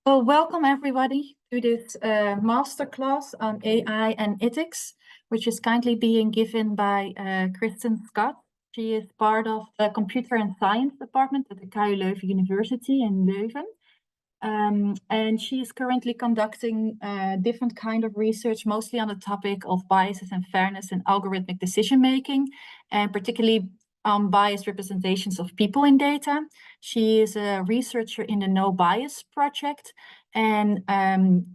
Well, welcome everybody to this masterclass on AI and ethics, which is kindly being given by Kristen Scott. She is part of the Computer and Science Department at the KU Leuven University in Leuven. And she is currently conducting different kind of research, mostly on the topic of biases and fairness in algorithmic decision-making, and particularly biased representations of people in data. She is a researcher in the NoBias project, and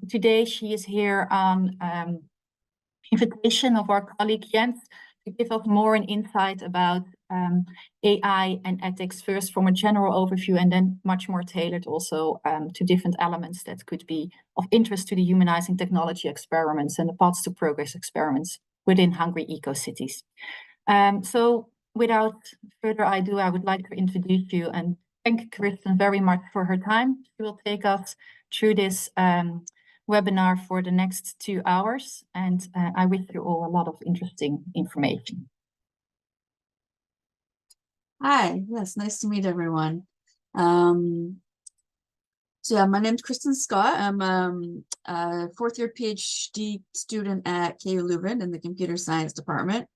today she is here on invitation of our colleague Jens to give us more an insight about AI and ethics, first from a general overview and then much more tailored also to different elements that could be of interest to the humanizing technology experiments and the paths to progress experiments within Hungry EcoCities. So without further ado, I would like to introduce you and thank Kristen very much for her time. She will take us through this webinar for the next 2 hours, and I wish you all a lot of interesting information. Hi, yes, nice to meet everyone. So yeah, my name's Kristen Scott. I'm a fourth-year PhD student at KU Leuven in the Computer Science Department.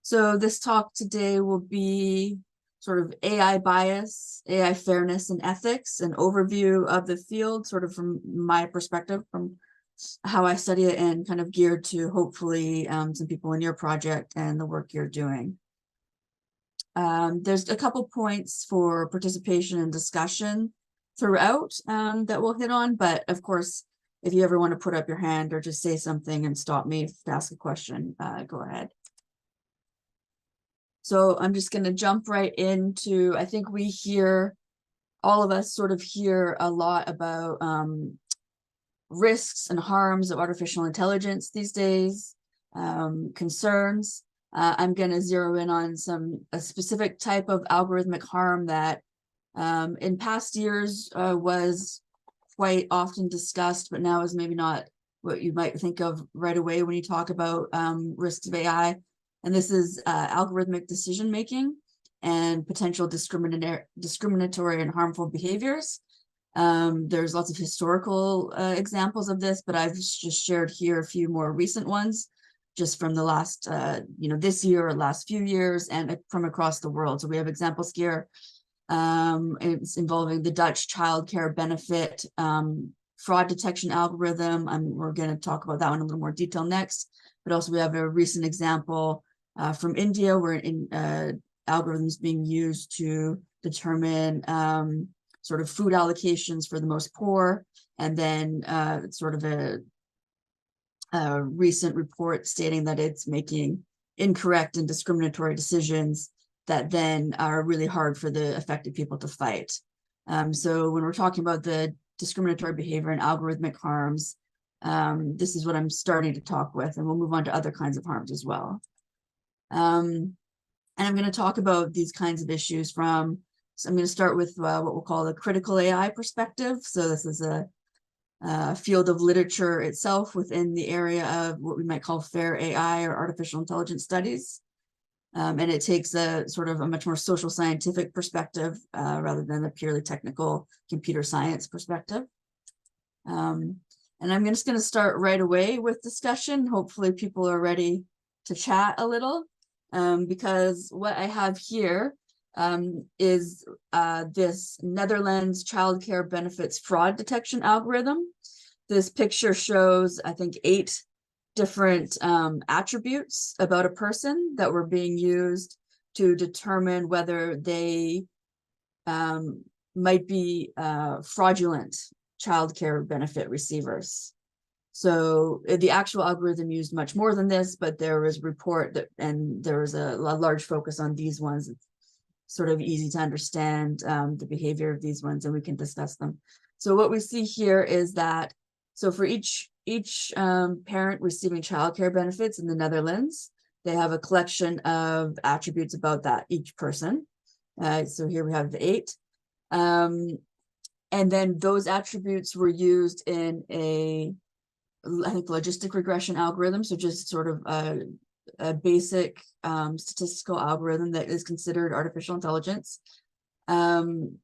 So this talk today will be sort of AI bias, AI fairness and ethics, an overview of the field, sort of from my perspective, from how I study it, and kind of geared to hopefully some people in your project and the work you're doing. There's a couple points for participation and discussion throughout that we'll hit on, but of course, if you ever want to put up your hand or just say something and stop me to ask a question, go ahead. So I'm just going to jump right into, I think we hear, all of us sort of hear a lot about risks and harms of artificial intelligence these days, concerns. I'm going to zero in on a specific type of algorithmic harm that in past years was quite often discussed, but now is maybe not what you might think of right away when you talk about risks of AI. And this is algorithmic decision making and potential discriminatory and harmful behaviors. There's lots of historical examples of this, but I've just shared here a few more recent ones, just from the last, this year or last few years, and from across the world. So we have examples here. It's involving the Dutch childcare benefit fraud detection algorithm. We're going to talk about that one in a little more detail next. But also we have a recent example from India, where algorithms being used to determine sort of food allocations for the most poor, and then sort of a recent report stating that it's making incorrect and discriminatory decisions that then are really hard for the affected people to fight. So when we're talking about the discriminatory behavior and algorithmic harms, this is what I'm starting to talk with, and we'll move on to other kinds of harms as well. And I'm going to talk about these kinds of issues so I'm going to start with what we'll call the critical AI perspective. So this is a field of literature itself within the area of what we might call fair AI or artificial intelligence studies. And it takes a sort of a much more social scientific perspective rather than a purely technical computer science perspective. And I'm just going to start right away with discussion. Hopefully people are ready to chat a little, because what I have here is this Netherlands childcare benefits fraud detection algorithm. This picture shows, I think, 8 different attributes about a person that were being used to determine whether they might be fraudulent childcare benefit receivers. So the actual algorithm used much more than this, but there was a report that, and there was a large focus on these ones. It's sort of easy to understand the behavior of these ones, and we can discuss them. So what we see here is that, so for each parent receiving childcare benefits in the Netherlands, they have a collection of attributes about that each person. So here we have the 8. And then those attributes were used in I think, logistic regression algorithm. So just sort of a basic statistical algorithm that is considered artificial intelligence. And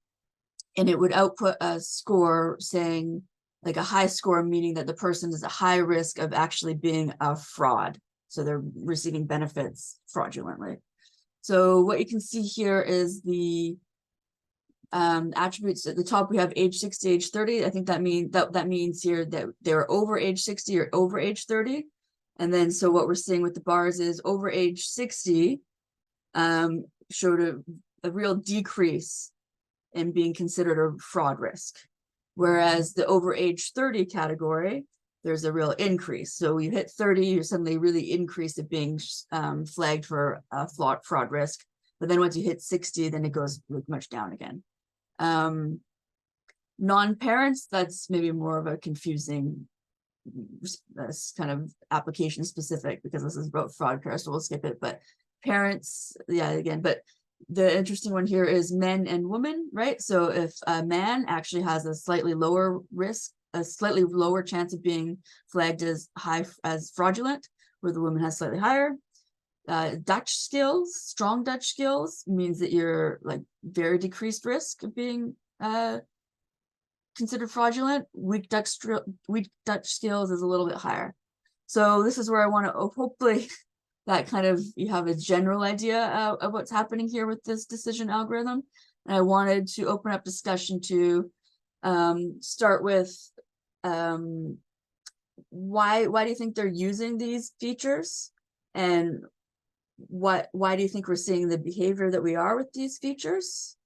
it would output a score saying like a high score, meaning that the person is a high risk of actually being a fraud. So they're receiving benefits fraudulently. So what you can see here is the attributes. At the top we have age 60, age 30. I think that means here that they're over age 60 or over age 30. And then so what we're seeing with the bars is over age 60 showed a real decrease in being considered a fraud risk. Whereas the over age 30 category, there's a real increase. So you hit 30, you suddenly really increase it being flagged for a fraud risk. But then once you hit 60, then it goes much down again. Non-parents, that's maybe more of a confusing, that's kind of application specific because this is about fraud care, so we'll skip it. But parents, yeah, again, but the interesting one here is men and women, right? So if a man actually has a slightly lower risk, a slightly lower chance of being flagged as fraudulent, where the woman has slightly higher. Dutch skills, strong Dutch skills means that you're like very decreased risk of being considered fraudulent. Weak Dutch skills is a little bit higher. So this is where I want to hopefully that kind of you have a general idea of what's happening here with this decision algorithm. And I wanted to open up discussion to start with why do you think they're using these features, and why do you think we're seeing the behavior that we are with these features?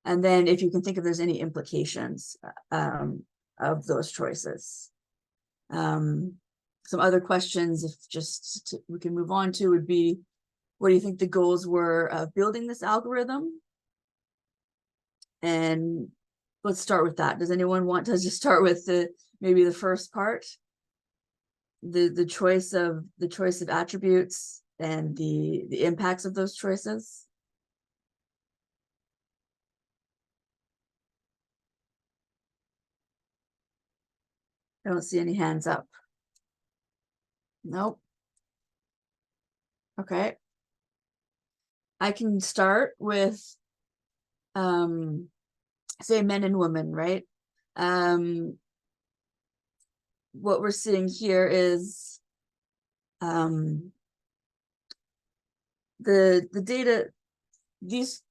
And then if you can think if there's any implications of those choices. Some other questions, if we can move on to, would be, what do you think the goals were of building this algorithm? And let's start with that. Does anyone want to just start with maybe the first part? The choice of attributes and the impacts of those choices. I don't see any hands up. Nope. Okay. I can start with say men and women, right? What we're seeing here is the data, these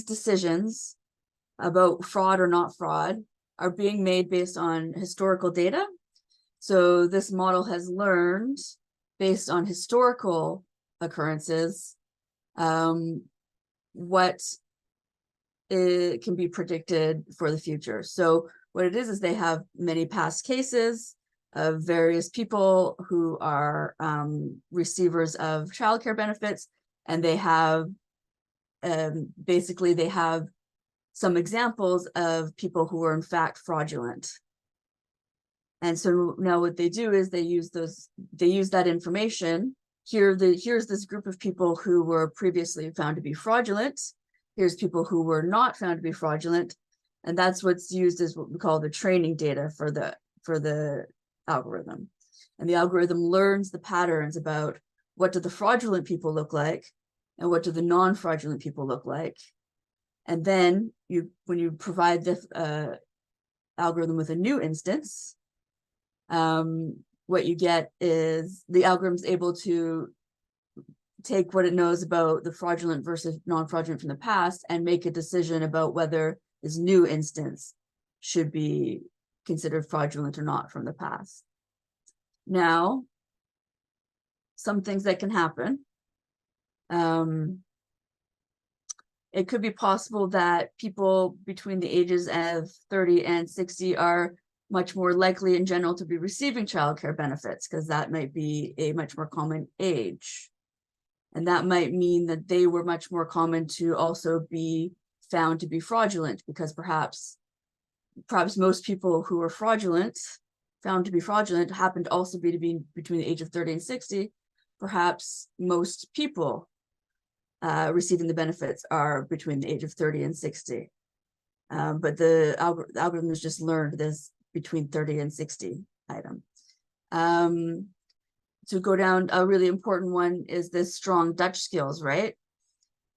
decisions about fraud or not fraud are being made based on historical data. So this model has learned based on historical occurrences what it can be predicted for the future. So what it is they have many past cases of various people who are receivers of childcare benefits, and they have basically they have some examples of people who are in fact fraudulent. And so now what they do is they use that information. Here's this group of people who were previously found to be fraudulent. Here's people who were not found to be fraudulent. And that's what's used as what we call the training data for the algorithm. And the algorithm learns the patterns about what do the fraudulent people look like and what do the non-fraudulent people look like. And then when you provide the algorithm with a new instance, what you get is the algorithm's able to take what it knows about the fraudulent versus non-fraudulent from the past and make a decision about whether this new instance should be considered fraudulent or not from the past. Now, some things that can happen. It could be possible that people between the ages of 30 and 60 are much more likely in general to be receiving childcare benefits, because that might be a much more common age. And that might mean that they were much more common to also be found to be fraudulent, because perhaps most people who are found to be fraudulent, happen to also be between the age of 30 and 60. Perhaps most people receiving the benefits are between the age of 30 and 60. But the algorithm has just learned this between 30 and 60 item. To go down, a really important one is this strong Dutch skills, right?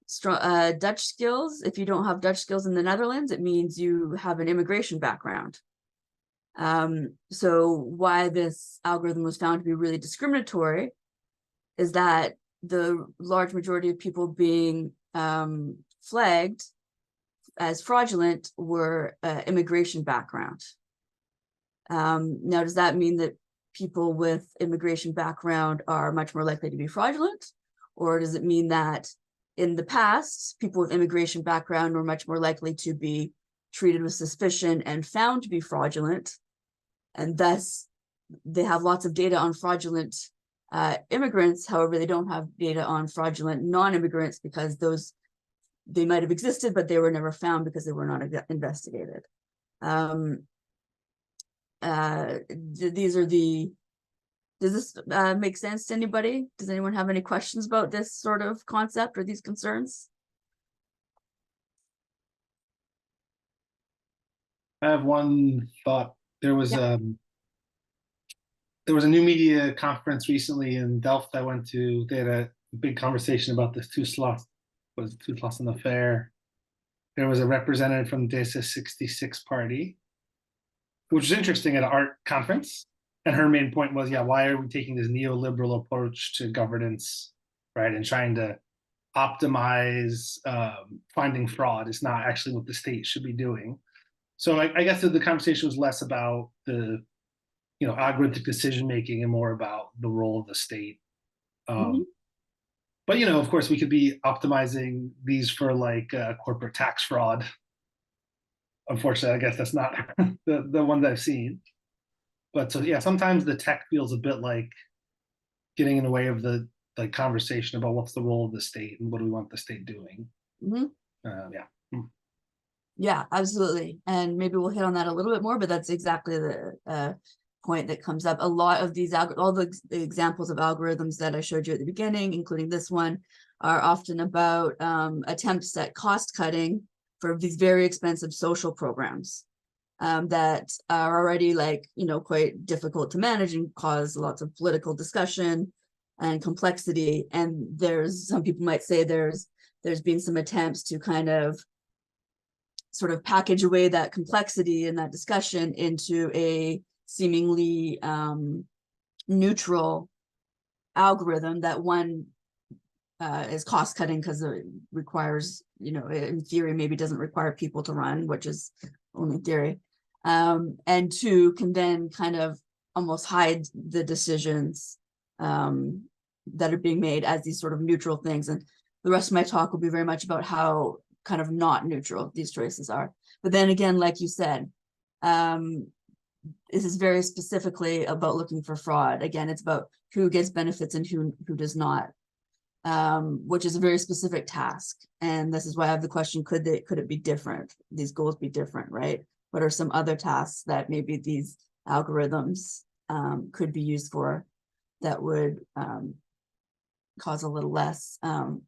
Strong Dutch skills, if you don't have Dutch skills in the Netherlands, it means you have an immigration background. So why this algorithm was found to be really discriminatory is that the large majority of people being flagged as fraudulent were immigration background. Now, does that mean that people with immigration background are much more likely to be fraudulent? Or does it mean that in the past, people with immigration background were much more likely to be treated with suspicion and found to be fraudulent? And thus, they have lots of data on fraudulent immigrants. However, they don't have data on fraudulent non-immigrants because they might have existed, but they were never found because they were not investigated. Does this make sense to anybody? Does anyone have any questions about this sort of concept or these concerns? I have one thought. There was a new media conference recently in Delft I went to. They had a big conversation about this toeslacht in the fair. There was a representative from the D66 party, which is interesting, at an art conference. And her main point was, yeah, why are we taking this neoliberal approach to governance, right? And trying to optimize finding fraud is not actually what the state should be doing. So I guess the conversation was less about the, algorithmic decision-making and more about the role of the state. But, of course, we could be optimizing these for like corporate tax fraud. Unfortunately, I guess that's not the one that I've seen. But so, yeah, sometimes the tech feels a bit like getting in the way of the conversation about what's the role of the state and what do we want the state doing. Yeah, absolutely. And maybe we'll hit on that a little bit more, but that's exactly the point that comes up. A lot of these, all the examples of algorithms that I showed you at the beginning, including this one, are often about attempts at cost cutting for these very expensive social programs that are already quite difficult to manage and cause lots of political discussion and complexity. And some people might say there's been some attempts to kind of sort of package away that complexity and that discussion into a seemingly neutral algorithm that one is cost cutting because it requires, in theory, maybe doesn't require people to run, which is only theory. And two, can then kind of almost hide the decisions that are being made as these sort of neutral things. And the rest of my talk will be very much about how kind of not neutral these choices are. But then again, like you said, this is very specifically about looking for fraud. Again, it's about who gets benefits and who does not, which is a very specific task. And this is why I have the question, could it be different? These goals be different, right? What are some other tasks that maybe these algorithms could be used for that would cause a little less of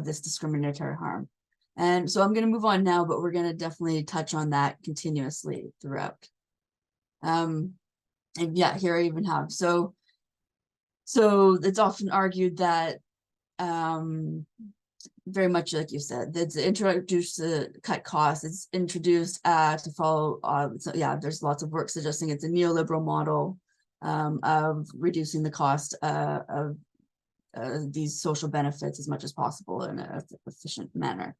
this discriminatory harm? And so I'm going to move on now, but we're going to definitely touch on that continuously throughout. And yeah, here I even have, so it's often argued that very much like you said, it's introduced to cut costs, it's introduced to follow, so yeah, there's lots of work suggesting it's a neoliberal model of reducing the cost of these social benefits as much as possible in an efficient manner.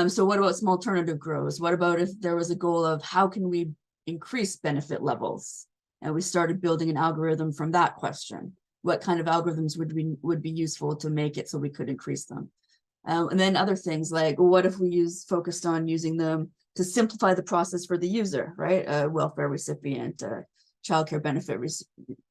So what about some alternative grows? What about if there was a goal of how can we increase benefit levels? And we started building an algorithm from that question. What kind of algorithms would be useful to make it so we could increase them? And then other things like, what if we focused on using them to simplify the process for the user, right? A welfare recipient, a childcare benefit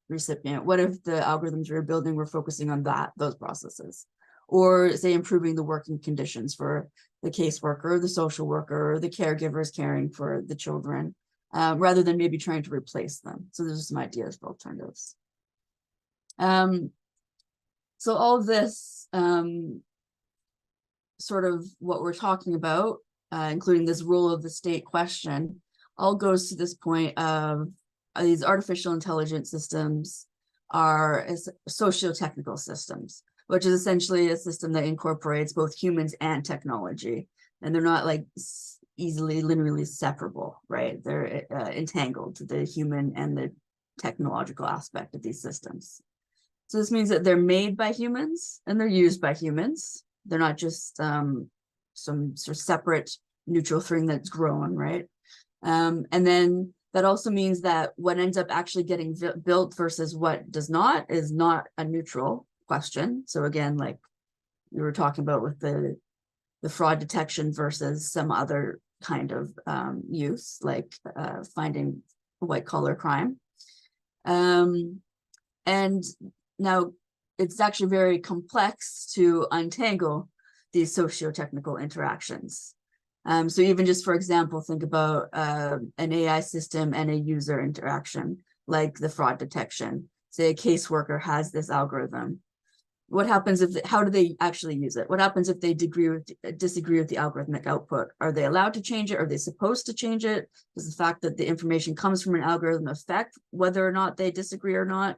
recipient. What if the algorithms we were building were focusing on those processes? Or say improving the working conditions for the caseworker, the social worker, or the caregivers caring for the children, rather than maybe trying to replace them. So there's some ideas for alternatives. So all of this sort of what we're talking about, including this role of the state question, all goes to this point of these artificial intelligence systems are socio-technical systems, which is essentially a system that incorporates both humans and technology. And they're not like easily linearly separable, right? They're entangled, the human and the technological aspect of these systems. So this means that they're made by humans and they're used by humans. They're not just some sort of separate neutral thing that's grown, right? And then that also means that what ends up actually getting built versus what does not is not a neutral question. So again, like we were talking about with the fraud detection versus some other kind of use, like finding white collar crime. And now it's actually very complex to untangle these socio-technical interactions. So even just, for example, think about an AI system and a user interaction, like the fraud detection. Say a caseworker has this algorithm. What happens if, how do they actually use it? What happens if they disagree with the algorithmic output? Are they allowed to change it? Are they supposed to change it? Does the fact that the information comes from an algorithm affect whether or not they disagree or not?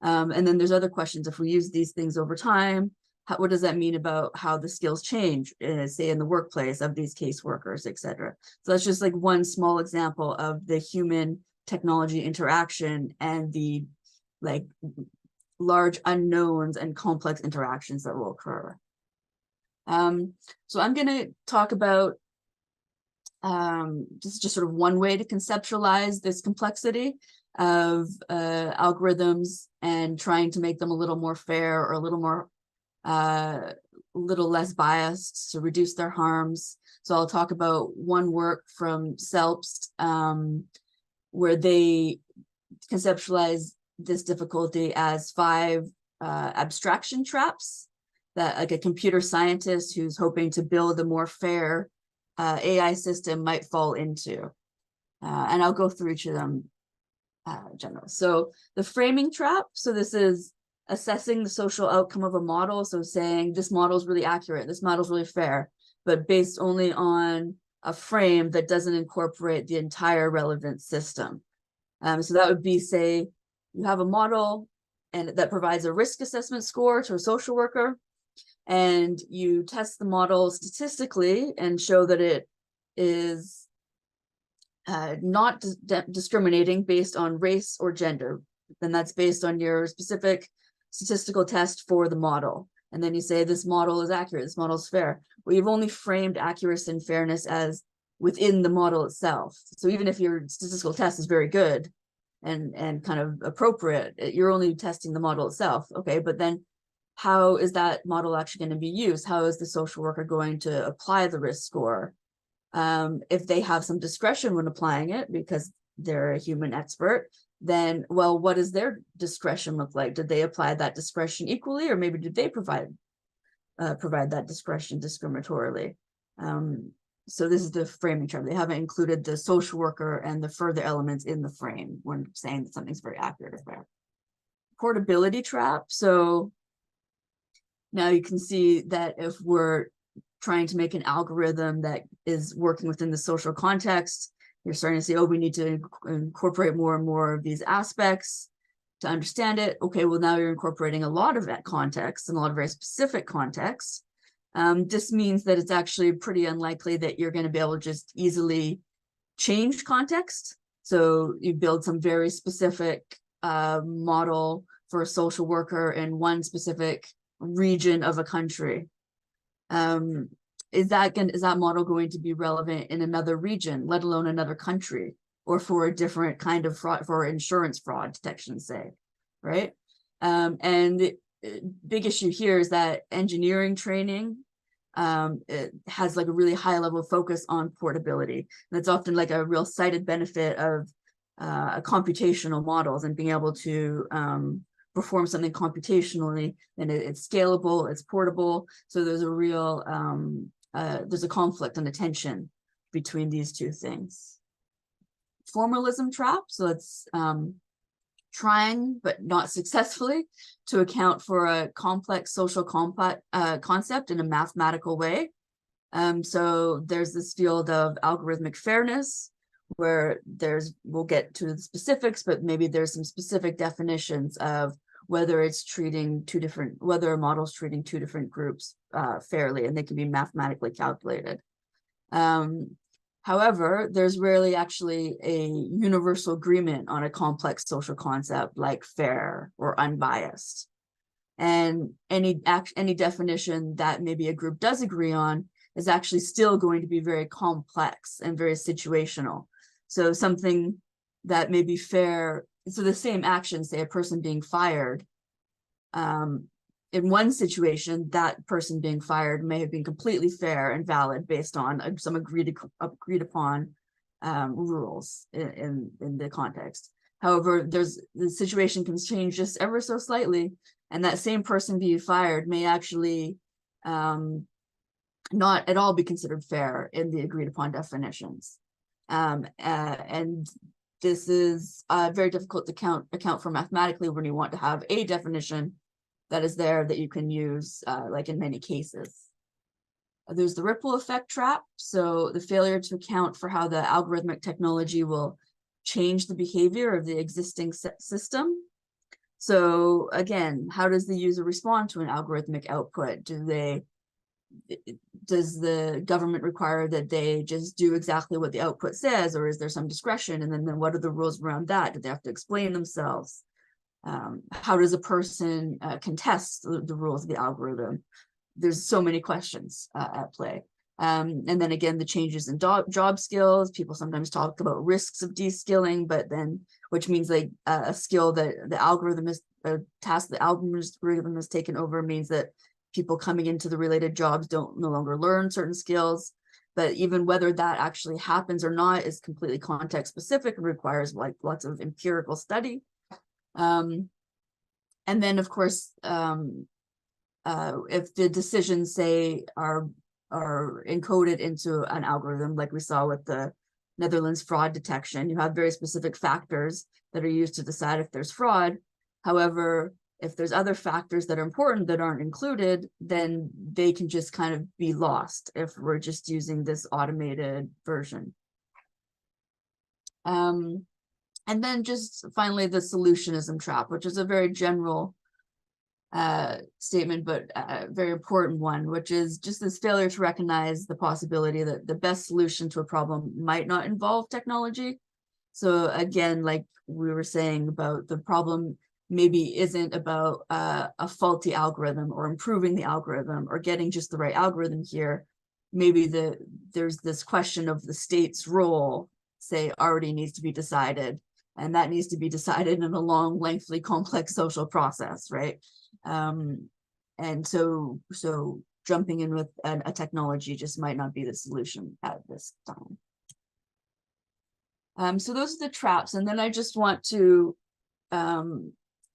And then there's other questions. If we use these things over time, what does that mean about how the skills change, say in the workplace of these caseworkers, et cetera? So that's just like one small example of the human technology interaction and the like large unknowns and complex interactions that will occur. So I'm going to talk about just sort of one way to conceptualize this complexity of algorithms and trying to make them a little more fair or a little more little less biased to reduce their harms. So I'll talk about one work from S+T+ARTS where they conceptualize this difficulty as 5 abstraction traps that like a computer scientist who's hoping to build a more fair AI system might fall into. And I'll go through each of them general. So the framing trap, so this is assessing the social outcome of a model. So saying this model is really accurate, this model is really fair, but based only on a frame that doesn't incorporate the entire relevant system. So that would be, say, you have a model and that provides a risk assessment score to a social worker, and you test the model statistically and show that it is not discriminating based on race or gender. Then that's based on your specific statistical test for the model. And then you say this model is accurate, this model is fair. Well, you've only framed accuracy and fairness as within the model itself. So even if your statistical test is very good and kind of appropriate, you're only testing the model itself. Okay, but then how is that model actually going to be used? How is the social worker going to apply the risk score? If they have some discretion when applying it because they're a human expert, then, well, what does their discretion look like? Did they apply that discretion equally, or maybe did they provide that discretion discriminatorily? So this is the framing trap. They haven't included the social worker and the further elements in the frame when saying that something's very accurate or fair. Portability trap. So now you can see that if we're trying to make an algorithm that is working within the social context, you're starting to say, oh, we need to incorporate more and more of these aspects to understand it. Okay, well, now you're incorporating a lot of that context and a lot of very specific context. This means that it's actually pretty unlikely that you're going to be able to just easily change context. So you build some very specific model for a social worker in one specific region of a country. Is that model going to be relevant in another region, let alone another country, or for a different kind of fraud, for insurance fraud detection, say, right? And the big issue here is that engineering training it has like a really high level of focus on portability. And that's often like a real cited benefit of computational models and being able to perform something computationally, and it's scalable, it's portable. So there's a real, there's a conflict and a tension between these two things. Formalism trap, so it's trying, but not successfully, to account for a complex social concept in a mathematical way. So there's this field of algorithmic fairness, where we'll get to the specifics, but maybe there's some specific definitions of whether whether a model's treating two different groups fairly, and they can be mathematically calculated. However, there's rarely actually a universal agreement on a complex social concept like fair or unbiased. And any definition that maybe a group does agree on is actually still going to be very complex and very situational. So something that may be fair, so the same action, say a person being fired, in one situation, that person being fired may have been completely fair and valid based on some agreed upon rules in the context. However, the situation can change just ever so slightly, and that same person being fired may actually not at all be considered fair in the agreed upon definitions. And this is very difficult to account for mathematically when you want to have a definition that is there that you can use, like in many cases. There's the ripple effect trap. So the failure to account for how the algorithmic technology will change the behavior of the existing system. So again, how does the user respond to an algorithmic output? Does the government require that they just do exactly what the output says, or is there some discretion? And then what are the rules around that? Do they have to explain themselves? How does a person contest the rules of the algorithm? There's so many questions at play. And then again, the changes in job skills. People sometimes talk about risks of de-skilling, but then, which means like a skill that the algorithm is, a task the algorithm has taken over means that people coming into the related jobs no longer learn certain skills. But even whether that actually happens or not is completely context specific and requires like lots of empirical study. And then of course, if the decisions say are encoded into an algorithm, like we saw with the Netherlands fraud detection, you have very specific factors that are used to decide if there's fraud. However, if there's other factors that are important that aren't included, then they can just kind of be lost if we're just using this automated version. And then just finally the solutionism trap, which is a very general statement, but a very important one, which is just this failure to recognize the possibility that the best solution to a problem might not involve technology. So again, like we were saying about the problem maybe isn't about a faulty algorithm or improving the algorithm or getting just the right algorithm here. Maybe there's this question of the state's role, say, already needs to be decided. And that needs to be decided in a long, lengthy, complex social process, right? And so jumping in with a technology just might not be the solution at this time. So those are the traps. And then I just want to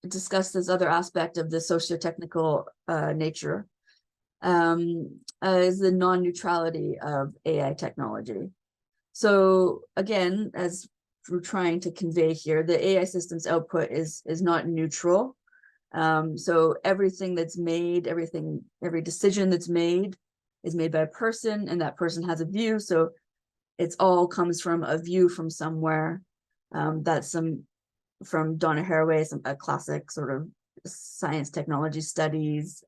discuss this other aspect of the socio-technical nature, is the non-neutrality of AI technology. So again, as we're trying to convey here, the AI system's output is not neutral. So everything that's made, every decision that's made is made by a person, and that person has a view. So it's all comes from a view from somewhere. That's from Donna Haraway, a classic sort of science technology studies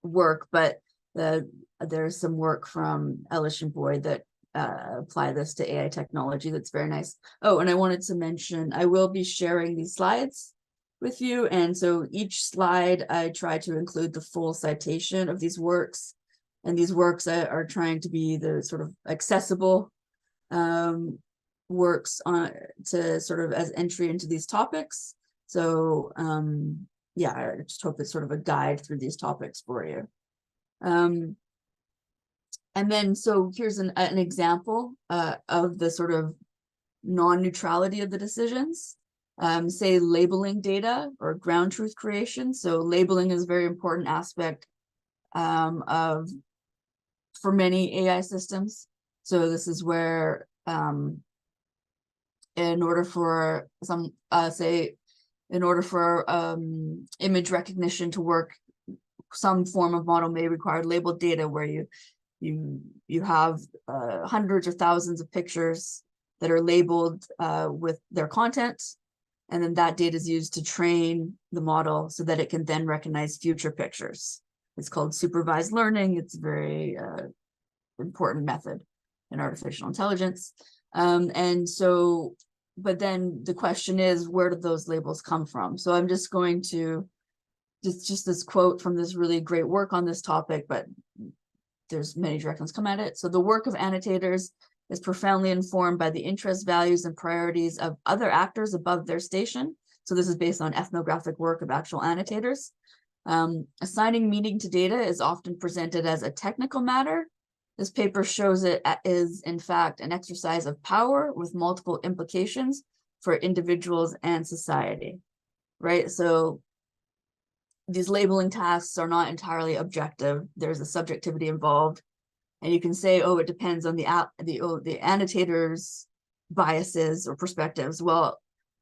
work, but there's some work from Ellis and Boyd that apply this to AI technology that's very nice. Oh, and I wanted to mention, I will be sharing these slides with you. And so each slide, I try to include the full citation of these works. And these works are trying to be the sort of accessible works to sort of as entry into these topics. So yeah, I just hope it's sort of a guide through these topics for you. And then, so here's an example of the sort of non-neutrality of the decisions. Say labeling data or ground truth creation. So labeling is a very important aspect for many AI systems. So this is where in order for some, in order for image recognition to work, some form of model may require labeled data where you have hundreds or thousands of pictures that are labeled with their content, and then that data is used to train the model so that it can then recognize future pictures. It's called supervised learning. It's a very important method. in artificial intelligence. And so, but then the question is, where do those labels come from? So I'm just going to, just this quote from this really great work on this topic, but there's many directions come at it. So the work of annotators is profoundly informed by the interests, values, and priorities of other actors above their station. So this is based on ethnographic work of actual annotators. Assigning meaning to data is often presented as a technical matter. This paper shows it is, in fact, an exercise of power with multiple implications for individuals and society, right? So these labeling tasks are not entirely objective. There's a subjectivity involved. And you can say, oh, it depends on the annotator's biases or perspectives. Well,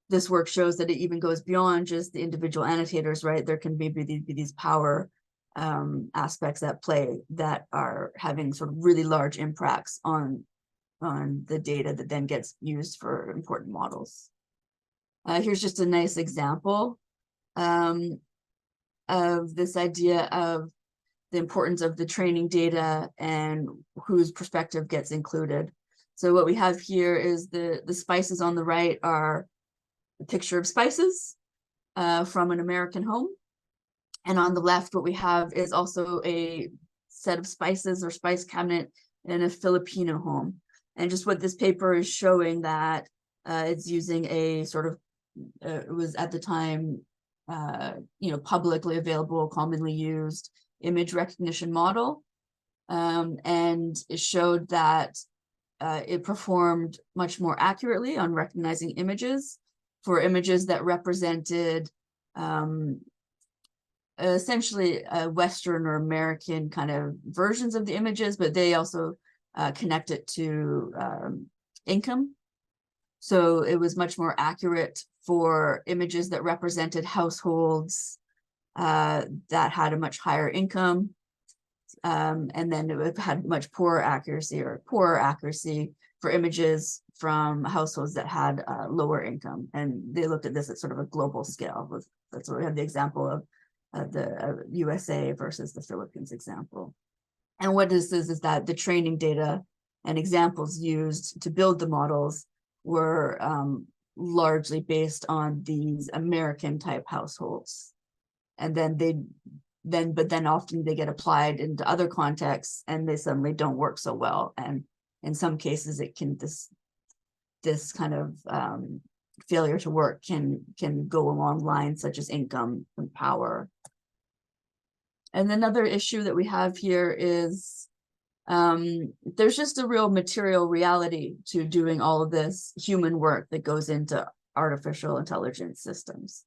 this work shows that it even goes beyond just the individual annotators, right? There can maybe be these power aspects at play that are having sort of really large impacts on the data that then gets used for important models. Here's just a nice example of this idea of the importance of the training data and whose perspective gets included. So what we have here is the spices on the right are a picture of spices from an American home. And on the left, what we have is also a set of spices or spice cabinet in a Filipino home. And just what this paper is showing that it's using a sort of, it was at the time, publicly available, commonly used image recognition model. And it showed that it performed much more accurately on recognizing images for images that represented essentially Western or American kind of versions of the images, but they also connect it to income. So it was much more accurate for images that represented households that had a much higher income. And then it had much poorer accuracy for images from households that had lower income. And they looked at this at sort of a global scale. That's where we have the example of the USA versus the Philippines example. And what this is that the training data and examples used to build the models were largely based on these American type households. And then but then often they get applied into other contexts and they suddenly don't work so well. And in some cases it can, this kind of failure to work can go along lines such as income and power. And another issue that we have here is there's just a real material reality to doing all of this human work that goes into artificial intelligence systems.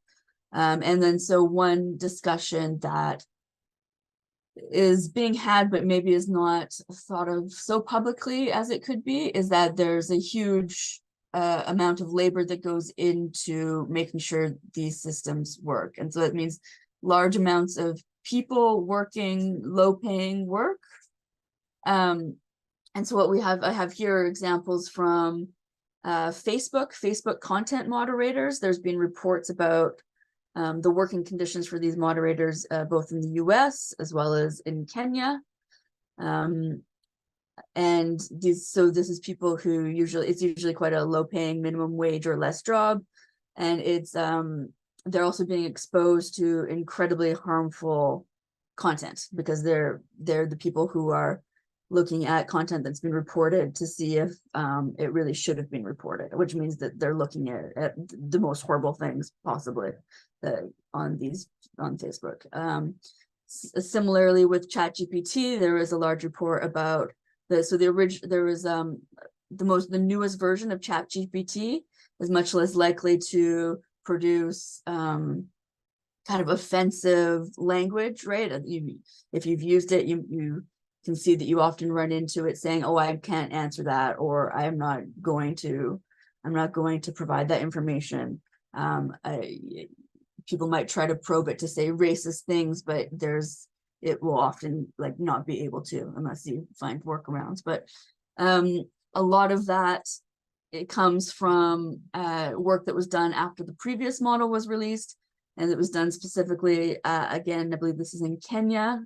And then so one discussion that is being had, but maybe is not thought of so publicly as it could be, is that there's a huge amount of labor that goes into making sure these systems work. And so it means large amounts of people working low-paying work. And so what I have here are examples from Facebook content moderators. There's been reports about the working conditions for these moderators, both in the US as well as in Kenya. And this is people who it's usually quite a low paying minimum wage or less job. And it's, they're also being exposed to incredibly harmful content because they're the people who are looking at content that's been reported to see if it really should have been reported, which means that they're looking at the most horrible things possibly on Facebook. Similarly with ChatGPT, there is a large report about the newest version of ChatGPT is much less likely to produce kind of offensive language, right? If you've used it, you can see that you often run into it saying, oh, I can't answer that, or I'm not going to provide that information. People might try to probe it to say racist things, but it will often not be able to unless you find workarounds. But a lot of that, it comes from work that was done after the previous model was released, and it was done specifically, again, I believe this is in Kenya,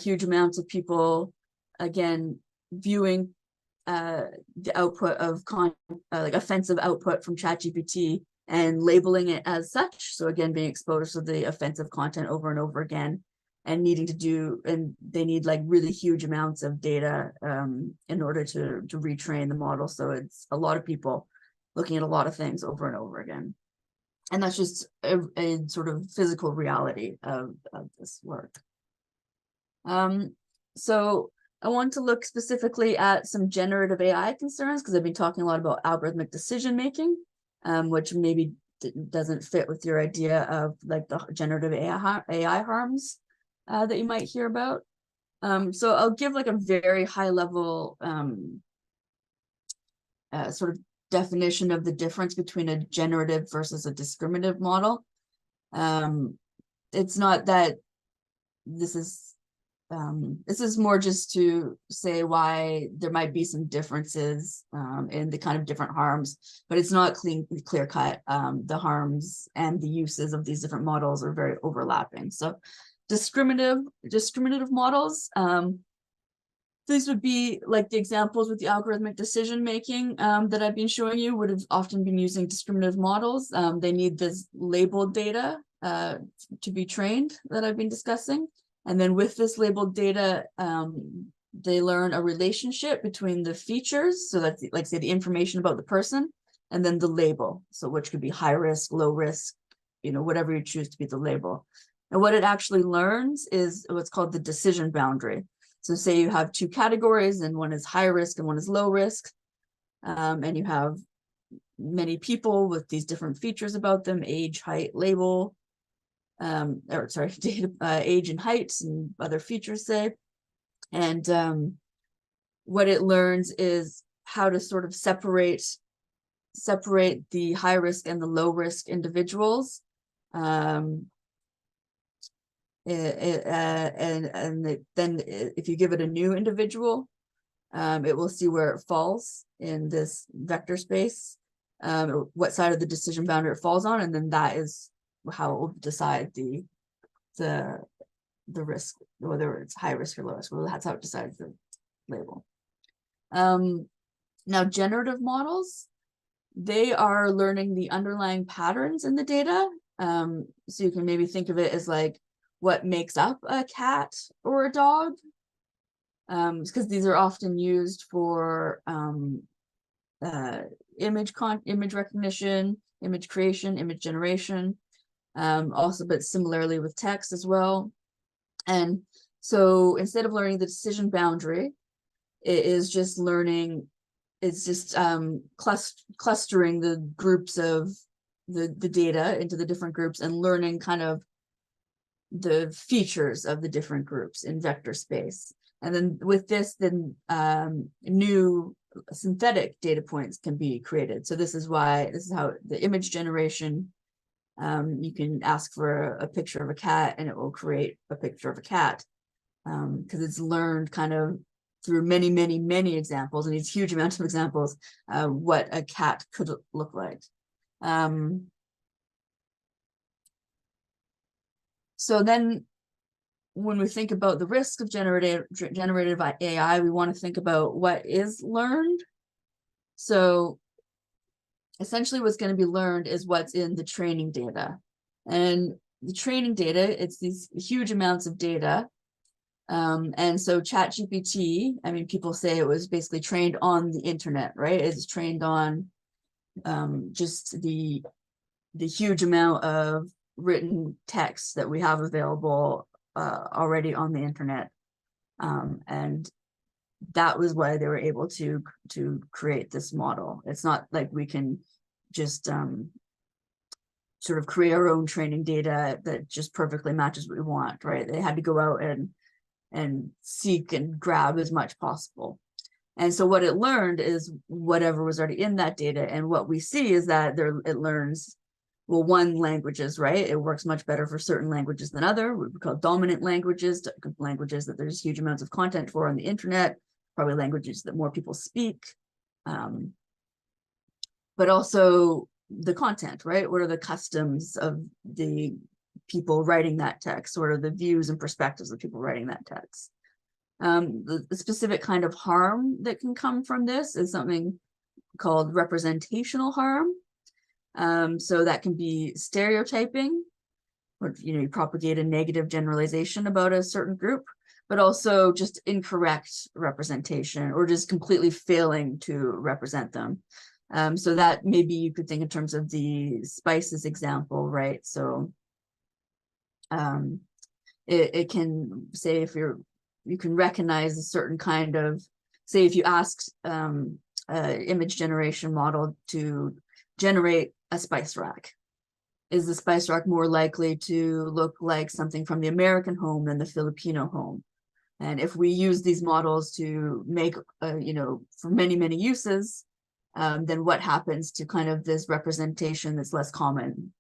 huge amounts of people, again, viewing the output of like offensive output from ChatGPT and labeling it as such. So again, being exposed to the offensive content over and over again, and needing to do, and they need like really huge amounts of data in order to retrain the model. So it's a lot of people looking at a lot of things over and over again. And that's just a sort of physical reality of this work. So I want to look specifically at some generative AI concerns, because I've been talking a lot about algorithmic decision making, which maybe doesn't fit with your idea of like the generative AI harms that you might hear about. So I'll give like a very high level sort of definition of the difference between a generative versus a discriminative model. It's not that this is more just to say why there might be some differences in the kind of different harms, but it's not clear cut. The harms and the uses of these different models are very overlapping. So discriminative models, these would be like the examples with the algorithmic decision making that I've been showing you would have often been using discriminative models. They need this labeled data to be trained that I've been discussing. And then with this labeled data, they learn a relationship between the features. So that's like say the information about the person, and then the label. So which could be high risk, low risk, whatever you choose to be the label. And what it actually learns is what's called the decision boundary. So say you have two categories, and one is high risk and one is low risk. And you have many people with these different features about them, age, height, label, age and height and other features, say. And what it learns is how to sort of separate the high risk and the low risk individuals. And then if you give it a new individual, it will see where it falls in this vector space, what side of the decision boundary it falls on, and then that is how it will decide the risk, whether it's high risk or low risk. Well, that's how it decides the label. Now, generative models, they are learning the underlying patterns in the data. So you can maybe think of it as like what makes up a cat or a dog, because these are often used for image recognition, image creation, image generation, also, but similarly with text as well. And so instead of learning the decision boundary, it is just learning, it's just clustering the groups of the data into the different groups and learning kind of the features of the different groups in vector space. And then with this, then new synthetic data points can be created. So this is how the image generation, you can ask for a picture of a cat and it will create a picture of a cat, because it's learned kind of through many, many, many examples, and these huge amounts of examples, what a cat could look like. So then when we think about the risk of generative AI, we want to think about what is learned. So essentially what's going to be learned is what's in the training data. And the training data, it's these huge amounts of data. And so ChatGPT, I mean, people say it was basically trained on the internet, right? It's trained on just the huge amount of written text that we have available already on the internet. And that was why they were able to create this model. It's not like we can just sort of create our own training data that just perfectly matches what we want, right? They had to go out and seek and grab as much possible. And so what it learned is whatever was already in that data. And what we see is that it learns, well, one, languages, right? It works much better for certain languages than other. We call dominant languages, languages that there's huge amounts of content for on the internet, probably languages that more people speak. But also the content, right? What are the customs of the people writing that text? What are the views and perspectives of people writing that text? The specific kind of harm that can come from this is something called representational harm. So that can be stereotyping, or you propagate a negative generalization about a certain group, but also just incorrect representation or just completely failing to represent them. So that maybe you could think in terms of the spices example, right? So it can say if you can recognize a certain kind of, say if you asked image generation model to generate a spice rack, is the spice rack more likely to look like something from the American home than the Filipino home? And if we use these models to make, for many, many uses, then what happens to kind of this representation that's less common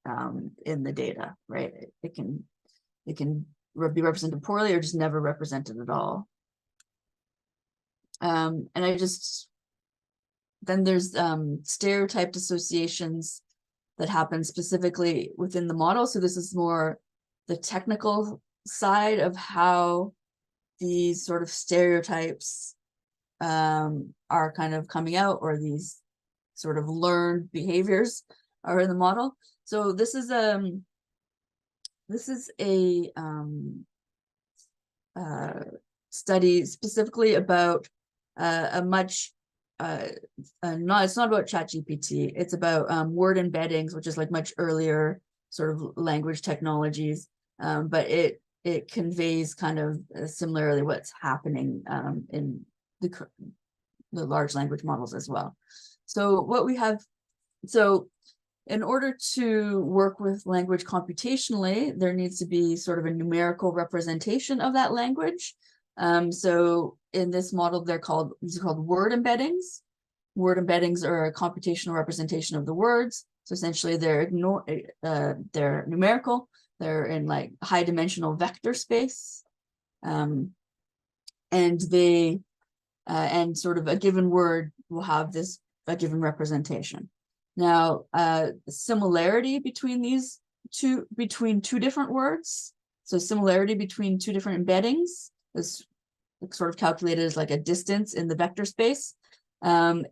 in the data, right? It can be represented poorly or just never represented at all. And then there's stereotyped associations that happen specifically within the model. So this is more the technical side of how these sort of stereotypes are kind of coming out, or these sort of learned behaviors are in the model. So this is a study specifically about it's not about ChatGPT. It's about word embeddings, which is like much earlier sort of language technologies, but it conveys kind of similarly what's happening in the large language models as well. So what we have, so in order to work with language computationally, there needs to be sort of a numerical representation of that language. So in this model, these are called word embeddings. Word embeddings are a computational representation of the words. So essentially they're numerical. They're in like high dimensional vector space. And sort of a given word will have a given representation. Now, similarity between two different words, so similarity between two different embeddings is sort of calculated as like a distance in the vector space,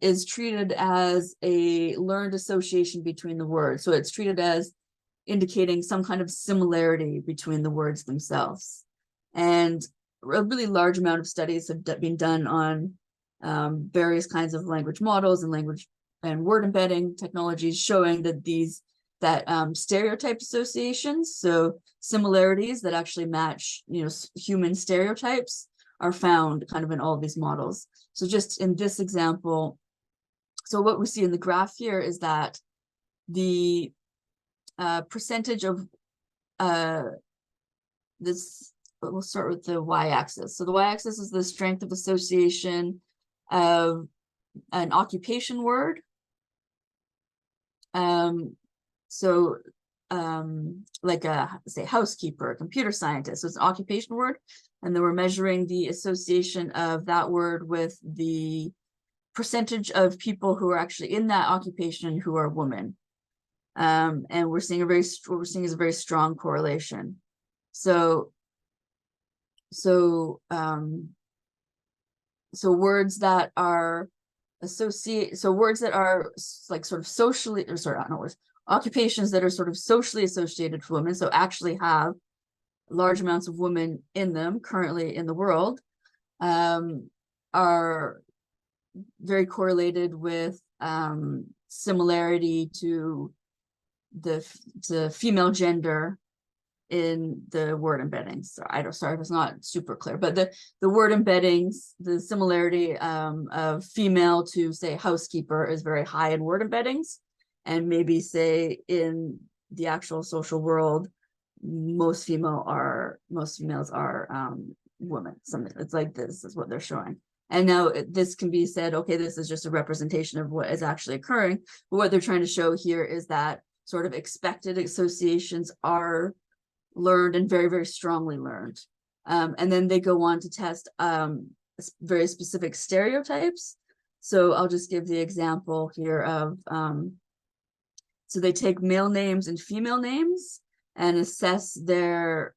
is treated as a learned association between the words. So it's treated as indicating some kind of similarity between the words themselves. And a really large amount of studies have been done on various kinds of language models and language and word embedding technologies, showing that stereotype associations, so similarities that actually match human stereotypes, are found kind of in all of these models. So just in this example, so what we see in the graph here is that the percentage of this, we'll start with the y-axis. So the y-axis is the strength of association of an occupation word. Like say housekeeper, computer scientist, so it's an occupation word, and then we're measuring the association of that word with the percentage of people who are actually in that occupation who are women, and we're seeing what we're seeing is a very strong correlation. So words that are words that are like sort of socially, or sorry, not words, occupations that are sort of socially associated for women, so actually have large amounts of women in them currently in the world, are very correlated with similarity to the female gender in the word embeddings. So sorry if it's not super clear, but the word embeddings, the similarity of female to say housekeeper is very high in word embeddings, and maybe say in the actual social world, most females are women. Something it's like this is what they're showing. And now this can be said, okay, this is just a representation of what is actually occurring. But what they're trying to show here is that sort of expected associations are learned and very, very strongly learned. And then they go on to test very specific stereotypes. So I'll just give the example here of, so they take male names and female names and assess their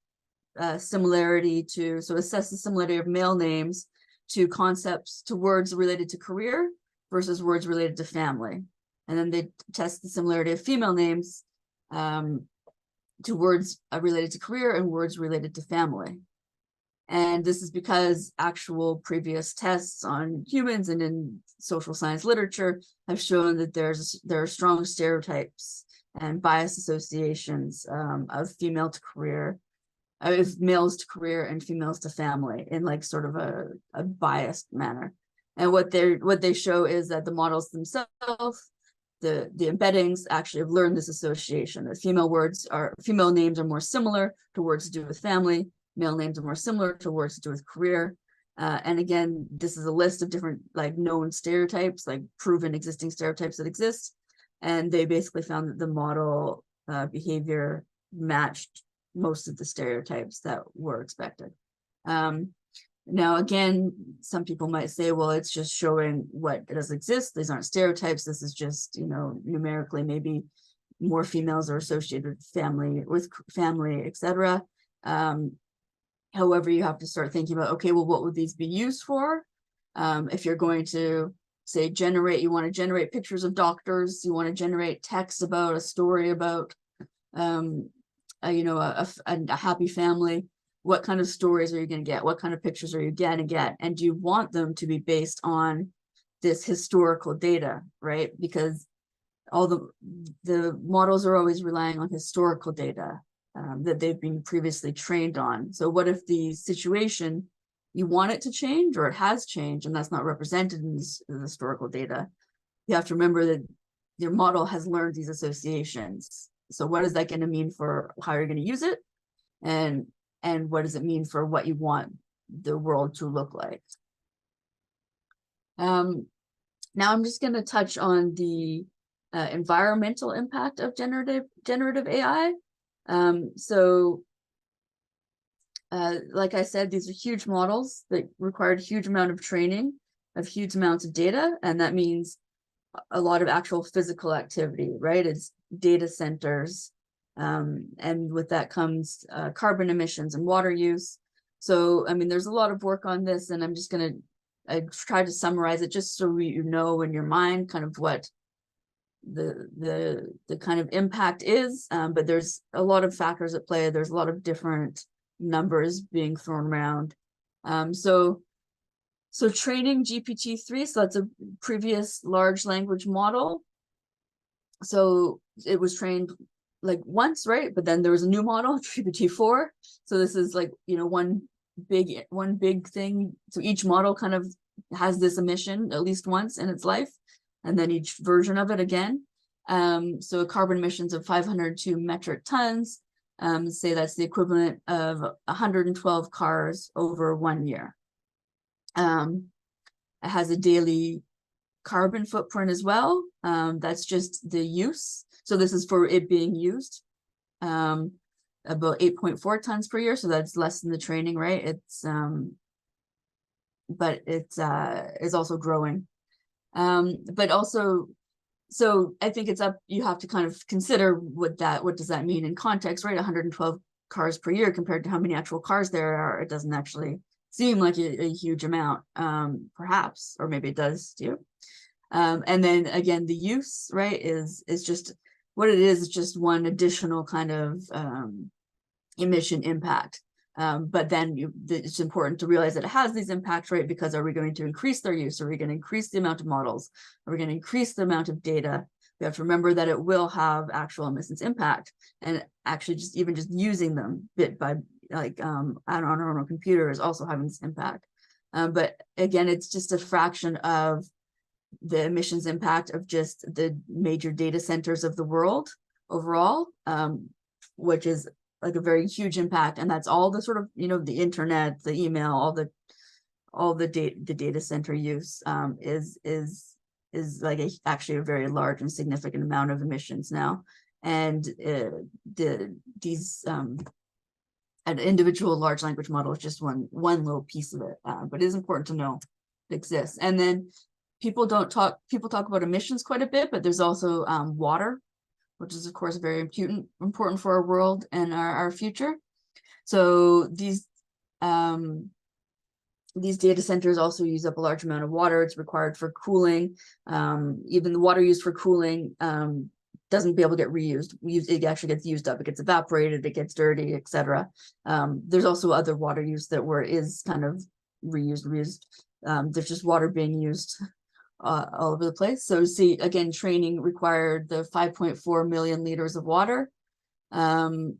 similarity to, so assess the similarity of male names to concepts, to words related to career versus words related to family. And then they test the similarity of female names to words related to career and words related to family. And this is because actual previous tests on humans and in social science literature have shown that there are strong stereotypes and bias associations of female to career, of males to career and females to family in like sort of a biased manner. And what they show is that the models themselves, the embeddings actually have learned this association, that female names are more similar to words to do with family, male names are more similar to words to do with career. And again, this is a list of different like known stereotypes, like proven existing stereotypes that exist. And they basically found that the model behavior matched most of the stereotypes that were expected. Now, again, some people might say, well, it's just showing what does exist. These aren't stereotypes. This is just, you know, numerically, maybe more females are associated with family, etc. However, you have to start thinking about, okay, well, what would these be used for? If you're going to say you want to generate pictures of doctors, you want to generate text about a story about, you know, a happy family. What kind of stories are you going to get? What kind of pictures are you going to get? And do you want them to be based on this historical data, right? Because all the models are always relying on historical data that they've been previously trained on. So what if the situation, you want it to change or it has changed and that's not represented in the historical data? You have to remember that your model has learned these associations. So what is that going to mean for how you're going to use it? And what does it mean for what you want the world to look like? Now I'm just going to touch on the environmental impact of generative AI. Like I said, these are huge models that required a huge amount of training of huge amounts of data, and that means a lot of actual physical activity, right? It's data centers, and with that comes carbon emissions and water use. So, I mean, there's a lot of work on this, and I'm just going to try to summarize it just so you know in your mind kind of what the kind of impact is. But there's a lot of factors at play. There's a lot of different numbers being thrown around. So training GPT-3, so that's a previous large language model. So it was trained like once, right? But then there was a new model, GPT-4. So this is like, you know, one big thing. So each model kind of has this emission at least once in its life, and then each version of it again. So carbon emissions of 502 metric tons, say that's the equivalent of 112 cars over 1 year. It has a daily carbon footprint as well. That's just the use. So this is for it being used, about 8.4 tons per year. So that's less than the training, right? It's, but it's is also growing. But also, so I think it's up, you have to kind of consider what does that mean in context, right? 112 cars per year compared to how many actual cars there are. It doesn't actually seem like a huge amount, perhaps, or maybe it does to you. And then again, the use, right, is just what it is just one additional kind of emission impact. But then it's important to realize that it has these impacts, right? Because are we going to increase their use? Are we going to increase the amount of models? Are we going to increase the amount of data? We have to remember that it will have actual emissions impact, and actually just using them bit by like on our own computer is also having this impact. But again, it's just a fraction of the emissions impact of just the major data centers of the world overall, which is like a very huge impact. And that's all the sort of, you know, the internet, the email, all the data center use is like actually a very large and significant amount of emissions now. And an individual large language model is just one little piece of it, but it is important to know it exists. And then people talk about emissions quite a bit, but there's also water, which is of course very important for our world and our future. So these data centers also use up a large amount of water. It's required for cooling. Even the water used for cooling doesn't be able to get reused. It actually gets used up. It gets evaporated. It gets dirty, etc. There's also other water use that is kind of reused. There's just water being used all over the place. So see, again, training required the 5.4 million liters of water. And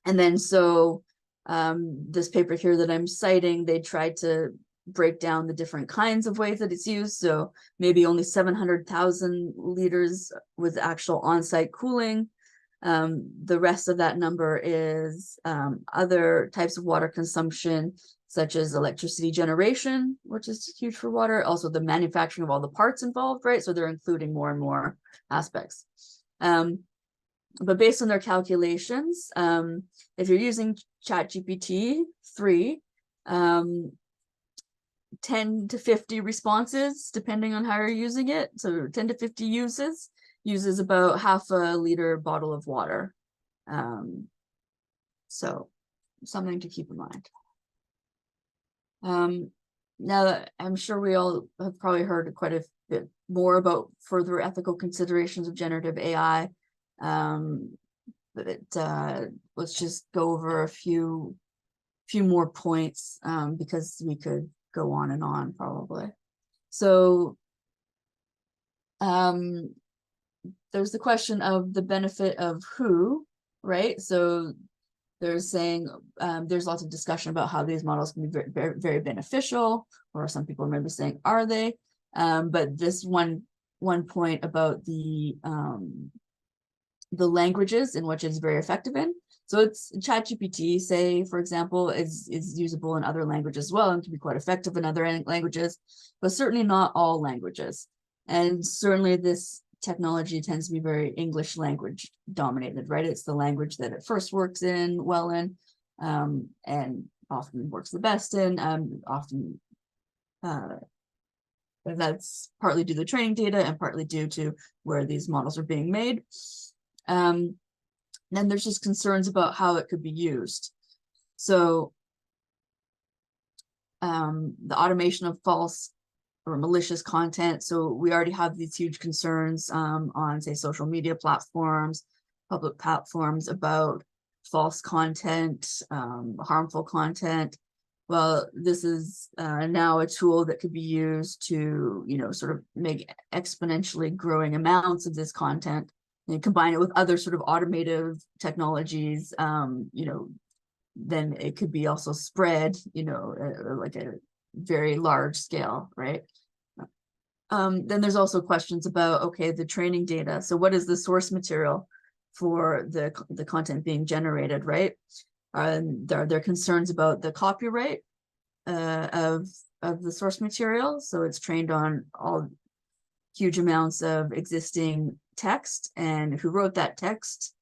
then so this paper here that I'm citing, they tried to break down the different kinds of ways that it's used. So maybe only 700,000 liters with actual on-site cooling. The rest of that number is other types of water consumption, such as electricity generation, which is huge for water. Also the manufacturing of all the parts involved, right? So they're including more and more aspects. But based on their calculations, if you're using ChatGPT 3, 10 to 50 responses, depending on how you're using it. So 10 to 50 uses about half a liter bottle of water. So something to keep in mind. Now that I'm sure we all have probably heard quite a bit more about further ethical considerations of generative AI. Let's just go over a few more points because we could go on and on probably. So there's the question of the benefit of who, right? So they're saying there's lots of discussion about how these models can be very, very, very beneficial, or some people maybe saying, are they? But this one point about the languages in which it's very effective in. So it's ChatGPT, say, for example, is usable in other languages as well and can be quite effective in other languages, but certainly not all languages. And certainly this technology tends to be very English language dominated, right? It's the language that it first works in, well in, and often works the best in, often that's partly due to training data and partly due to where these models are being made. Then there's just concerns about how it could be used. So the automation of false or malicious content. So we already have these huge concerns on, say, social media platforms, public platforms about false content, harmful content. Well, this is now a tool that could be used to, sort of make exponentially growing amounts of this content and combine it with other sort of automative technologies, then it could be also spread, like a very large scale, right? Then there's also questions about, okay, the training data. So what is the source material for the content being generated, right? There are concerns about the copyright of the source material. So it's trained on all huge amounts of existing text, and who wrote that text.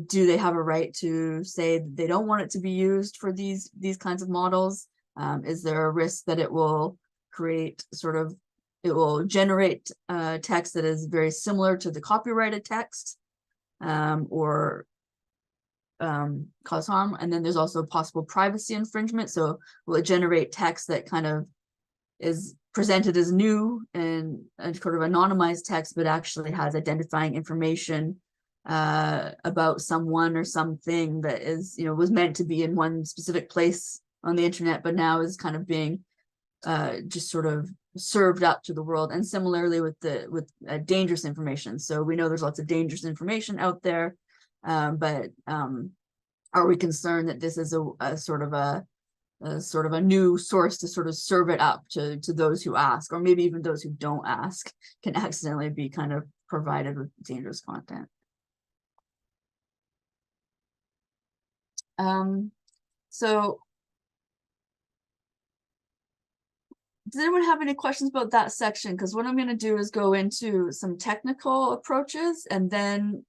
Do they have a right to say that they don't want it to be used for these kinds of models? Is there a risk that it will generate text that is very similar to the copyrighted text, or cause harm? And then there's also possible privacy infringement. So will it generate text that kind of is presented as new and sort of anonymized text, but actually has identifying information about someone or something that is, was meant to be in one specific place on the internet, but now is kind of being just sort of served up to the world. And similarly with dangerous information. So we know there's lots of dangerous information out there, but are we concerned that this is a sort of a new source to sort of serve it up to those who ask, or maybe even those who don't ask can accidentally be kind of provided with dangerous content. So does anyone have any questions about that section? Because what I'm going to do is go into some technical approaches, and then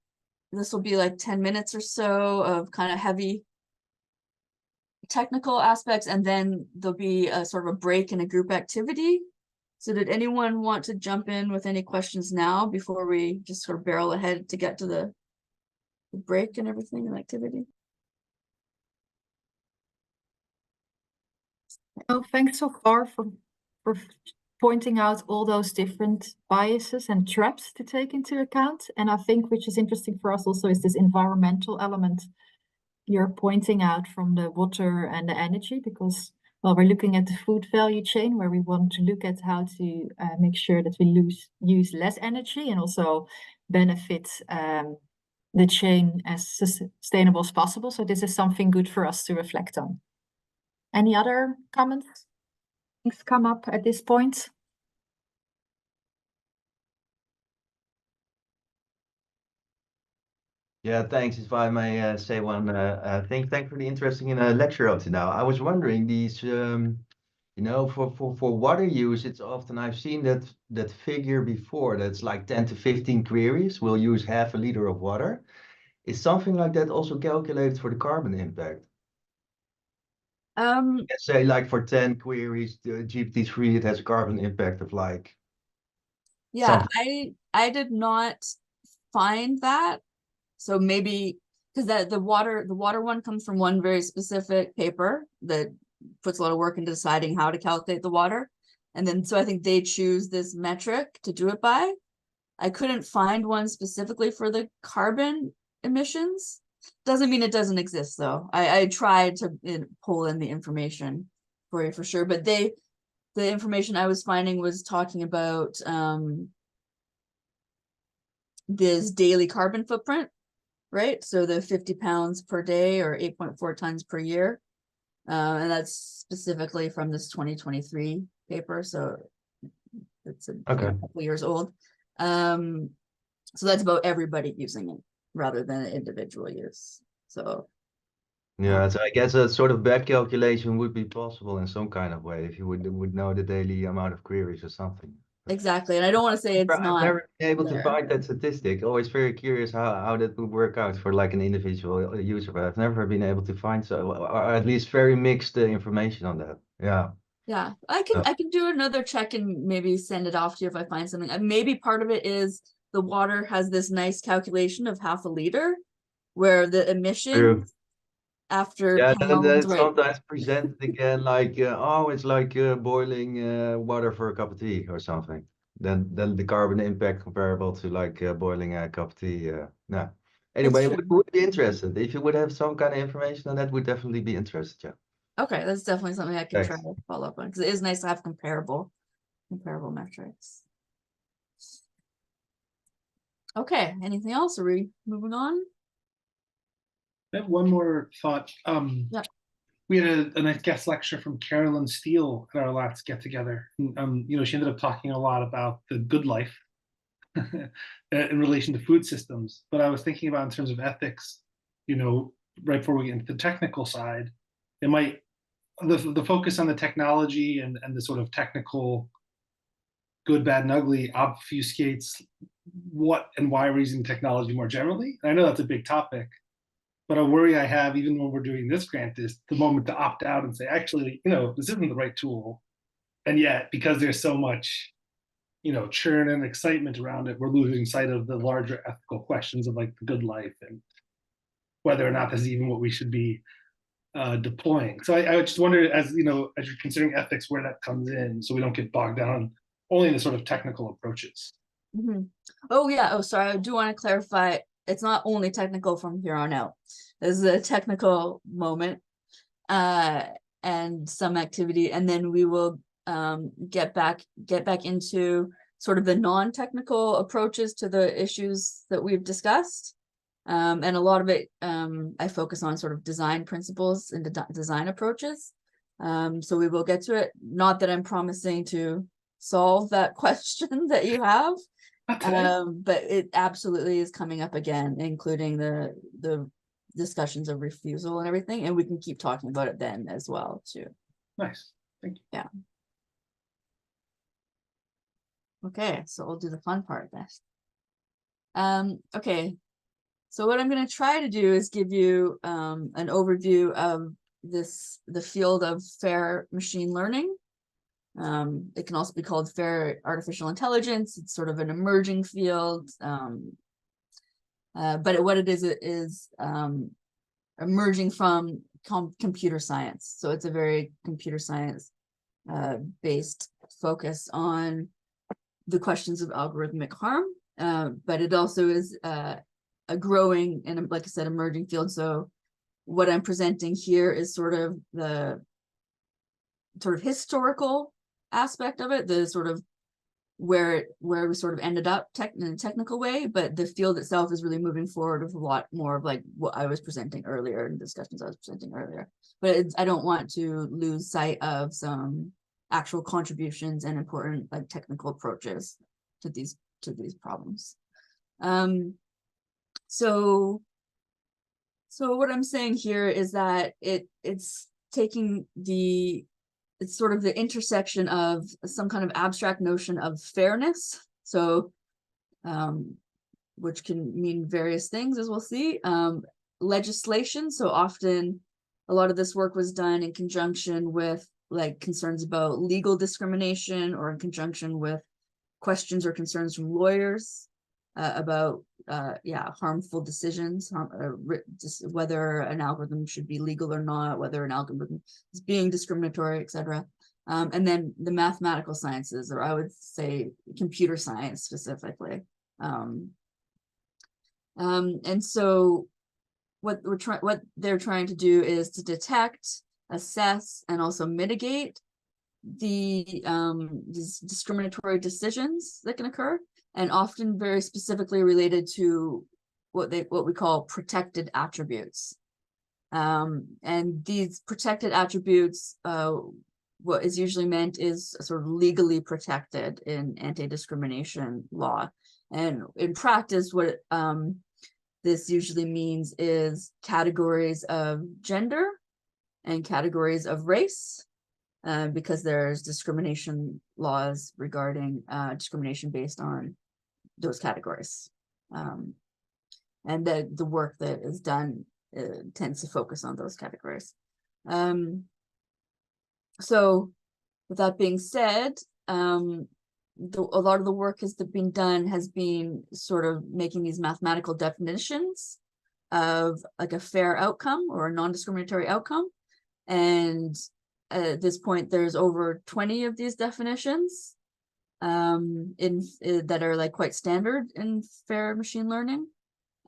this will be like 10 minutes or so of kind of heavy technical aspects, and then there'll be a sort of a break and a group activity. So did anyone want to jump in with any questions now before we just sort of barrel ahead to get to the break and everything and activity? Oh, thanks so far for pointing out all those different biases and traps to take into account. And I think which is interesting for us also is this environmental element you're pointing out from the water and the energy, because well, we're looking at the food value chain where we want to look at how to make sure that we use less energy and also benefit the chain as sustainable as possible. So this is something good for us to reflect on. Any other comments? Things come up at this point? Yeah, thanks. If I may say one thing, thanks for the interesting lecture up to now. I was wondering these, you know, for water use, it's often I've seen that figure before. That's like 10 to 15 queries will use half a liter of water. Is something like that also calculated for the carbon impact? Let's say like for 10 queries, the GPT-3, it has a carbon impact of like. Yeah, something. I did not find that. So maybe because the water one comes from one very specific paper that puts a lot of work into deciding how to calculate the water. And then so I think they choose this metric to do it by. I couldn't find one specifically for the carbon emissions. Doesn't mean it doesn't exist though. I tried to pull in the information for you for sure, but the information I was finding was talking about this daily carbon footprint, right? So the 50 pounds per day or 8.4 tons per year. And that's specifically from this 2023 paper. So it's a couple years old. So that's about everybody using it rather than individual use. So yeah, so I guess a sort of back calculation would be possible in some kind of way if you would know the daily amount of queries or something. Exactly, and I don't want to say it's I've not never been able there. to find that statistic. Always very curious how that would work out for like an individual user, but I've never been able to find so, or at least very mixed information on that. Yeah. Yeah, I can do another check and maybe send it off to you if I find something. Maybe part of it is the water has this nice calculation of half a liter, where the emissions after Yeah, pounds, then right? sometimes presented again like oh, it's like boiling water for a cup of tea or something. Then the carbon impact comparable to like boiling a cup of tea. No. Anyway, would be interested if you would have some kind of information on that. Would definitely be interested. Yeah. Okay, that's definitely something I can Thanks. try to follow up on because it is nice to have comparable metrics. Okay, anything else? Are we moving on? I have one more thought. Yeah. We had a nice guest lecture from Carolyn Steele at our last get together. You know, she ended up talking a lot about the good life in relation to food systems. But I was thinking about in terms of ethics, you know, right before we get into the technical side, it might the focus on the technology and the sort of technical good, bad, and ugly obfuscates what and why we're using technology more generally. And I know that's a big topic, but a worry I have, even when we're doing this grant, is the moment to opt out and say, actually, you know, this isn't the right tool. And yet, because there's so much, you know, churn and excitement around it, we're losing sight of the larger ethical questions of like the good life and whether or not this is even what we should be deploying. So I just wonder, as you know, as you're considering ethics, where that comes in, so we don't get bogged down only in the sort of technical approaches. Mm-hmm. Oh yeah. Oh, sorry. I do want to clarify. It's not only technical from here on out. There's a technical moment, and some activity, and then we will get back into sort of the non-technical approaches to the issues that we've discussed. And a lot of it, I focus on sort of design principles and design approaches. So we will get to it. Not that I'm promising to solve that question that you have, but it absolutely is coming up again, including the discussions of refusal and everything. And we can keep talking about it then as well too. Nice, thank you. Yeah. Okay, so we'll do the fun part then. Okay. So what I'm going to try to do is give you an overview of the field of fair machine learning. It can also be called fair artificial intelligence. It's sort of an emerging field, but what it is emerging from computer science. So it's a very computer science based focus on the questions of algorithmic harm, but it also is a growing and, like I said, emerging field. So what I'm presenting here is sort of the historical aspect of it, the sort of where we sort of ended up in a technical way, but the field itself is really moving forward with a lot more of like what I was presenting earlier in discussions I was presenting earlier. But I don't want to lose sight of some actual contributions and important like technical approaches to these problems. So what I'm saying here is that it's taking it's sort of the intersection of some kind of abstract notion of fairness. So, which can mean various things, as we'll see. Legislation. So often a lot of this work was done in conjunction with like concerns about legal discrimination, or in conjunction with questions or concerns from lawyers about harmful decisions, whether an algorithm should be legal or not, whether an algorithm is being discriminatory, etc. And then the mathematical sciences, or I would say computer science specifically. And so what they're trying to do is to detect, assess, and also mitigate these discriminatory decisions that can occur, and often very specifically related to what we call protected attributes. And these protected attributes, what is usually meant is sort of legally protected in anti-discrimination law. And in practice, what this usually means is categories of gender and categories of race, because there's discrimination laws regarding discrimination based on those categories. And the work that is done tends to focus on those categories. So with that being said, a lot of the work has been sort of making these mathematical definitions of like a fair outcome or a non-discriminatory outcome. And at this point, there's over 20 of these definitions that are like quite standard in fair machine learning.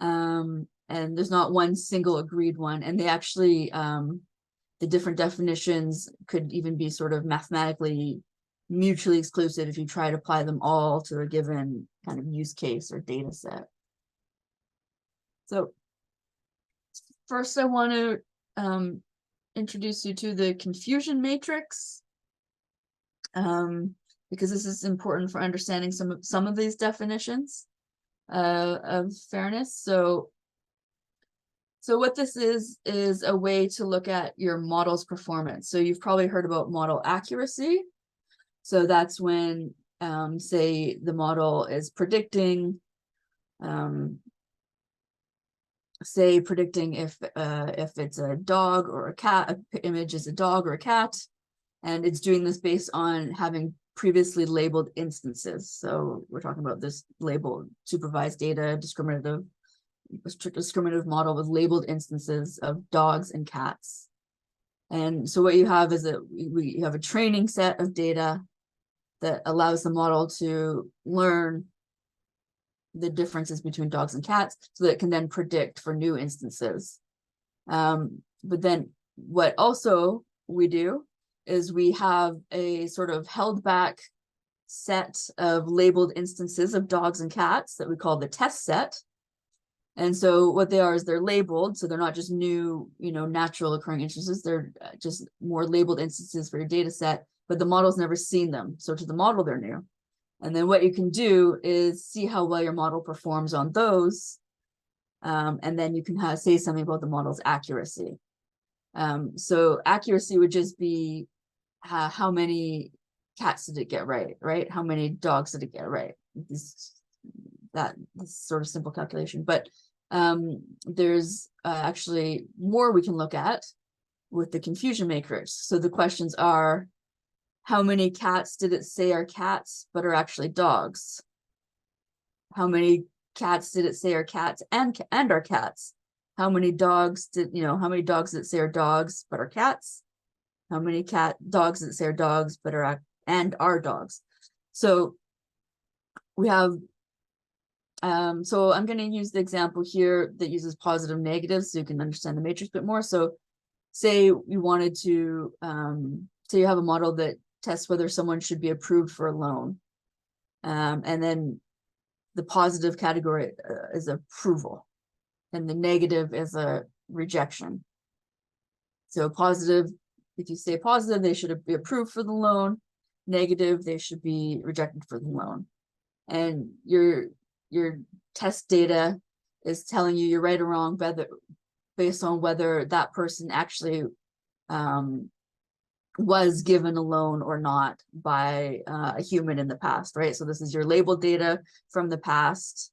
And there's not one single agreed one. And they actually, the different definitions could even be sort of mathematically mutually exclusive if you try to apply them all to a given kind of use case or data set. So first I want to introduce you to the confusion matrix, because this is important for understanding some of these definitions of fairness. So what this is a way to look at your model's performance. So you've probably heard about model accuracy. So that's when, say, the model is predicting, predicting if it's a dog or a cat, an image is a dog or a cat, and it's doing this based on having previously labeled instances. So we're talking about this labeled supervised data discriminative model with labeled instances of dogs and cats. And so what you have is you have a training set of data that allows the model to learn the differences between dogs and cats, so that it can then predict for new instances. But then what also we do is we have a sort of held back set of labeled instances of dogs and cats that we call the test set. And so what they are is they're labeled, so they're not just new, natural occurring instances, they're just more labeled instances for your data set, but the model's never seen them. So to the model, they're new. And then what you can do is see how well your model performs on those. And then you can say something about the model's accuracy. So accuracy would just be how many cats did it get right? How many dogs did it get right? This sort of simple calculation. But there's actually more we can look at with the confusion matrix. So the questions are, how many cats did it say are cats but are actually dogs? How many cats did it say are cats and are cats? How many dogs did it say are dogs but are cats? How many dogs that say are dogs, but are dogs. So we have, so I'm going to use the example here that uses positive negatives so you can understand the matrix a bit more. So say you wanted to, say you have a model that tests whether someone should be approved for a loan. And then the positive category is approval, and the negative is a rejection. So positive, if you say positive, they should be approved for the loan. Negative, they should be rejected for the loan. And your test data is telling you you're right or wrong based on whether that person actually was given a loan or not by a human in the past, right? So this is your labeled data from the past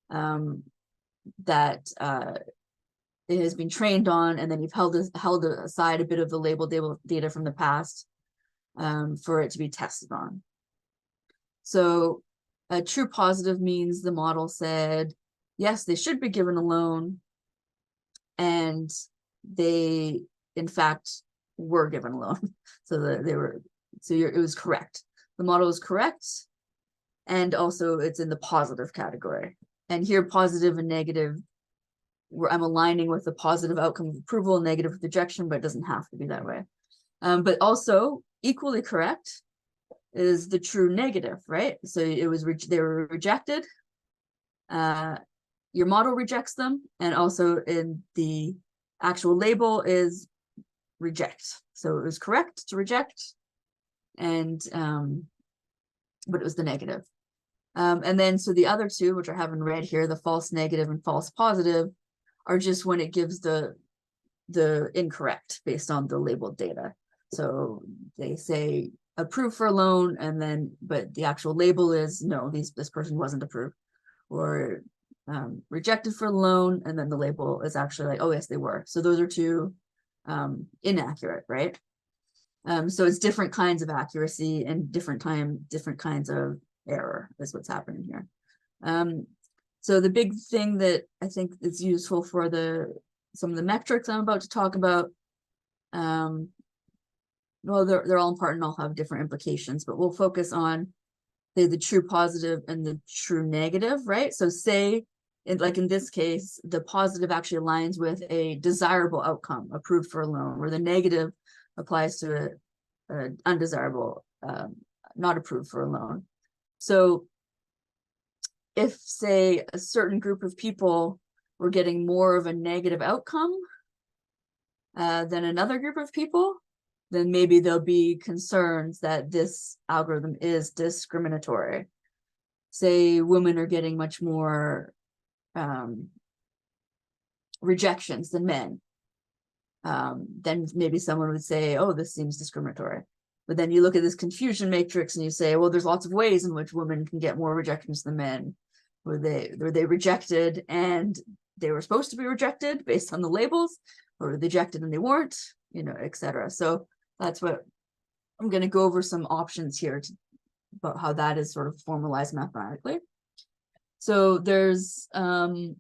that it has been trained on, and then you've held aside a bit of the labeled data from the past for it to be tested on. So a true positive means the model said, yes, they should be given a loan, and they, in fact, were given a loan. So it was correct. The model is correct, and also it's in the positive category. And here, positive and negative, where I'm aligning with the positive outcome of approval, negative rejection, but it doesn't have to be that way. But also equally correct is the true negative, right? So it was they were rejected. Your model rejects them, and also in the actual label is reject. So it was correct to reject, and but it was the negative. And then so the other two, which I have in red here, the false negative and false positive, are just when it gives the incorrect based on the labeled data. So they say approved for a loan, and then but the actual label is no, this person wasn't approved, or rejected for a loan, and then the label is actually like, oh yes, they were. So those are two inaccurate, right? So it's different kinds of accuracy and different kinds of error is what's happening here. So the big thing that I think is useful for some of the metrics I'm about to talk about, well, they're all important, all have different implications, but we'll focus on the true positive and the true negative, right? So say, like in this case, the positive actually aligns with a desirable outcome, approved for a loan, where the negative applies to a undesirable, not approved for a loan. So if, say, a certain group of people were getting more of a negative outcome than another group of people, then maybe there'll be concerns that this algorithm is discriminatory. Say women are getting much more rejections than men, then maybe someone would say, oh, this seems discriminatory. But then you look at this confusion matrix and you say, well, there's lots of ways in which women can get more rejections than men. Were they rejected and they were supposed to be rejected based on the labels, or were they rejected and they weren't, etc. So that's what I'm going to go over, some options here about how that is sort of formalized mathematically. So there's some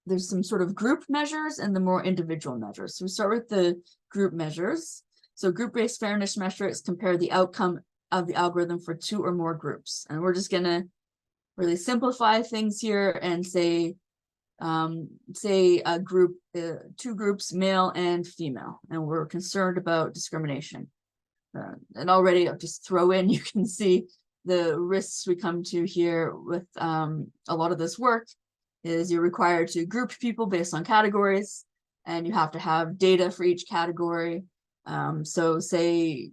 sort of group measures and the more individual measures. So we start with the group measures. So group-based fairness metrics compare the outcome of the algorithm for two or more groups. And we're just going to really simplify things here and say a group, two groups, male and female, and we're concerned about discrimination. And already I'll just throw in, you can see the risks we come to here with a lot of this work is you're required to group people based on categories, and you have to have data for each category. So say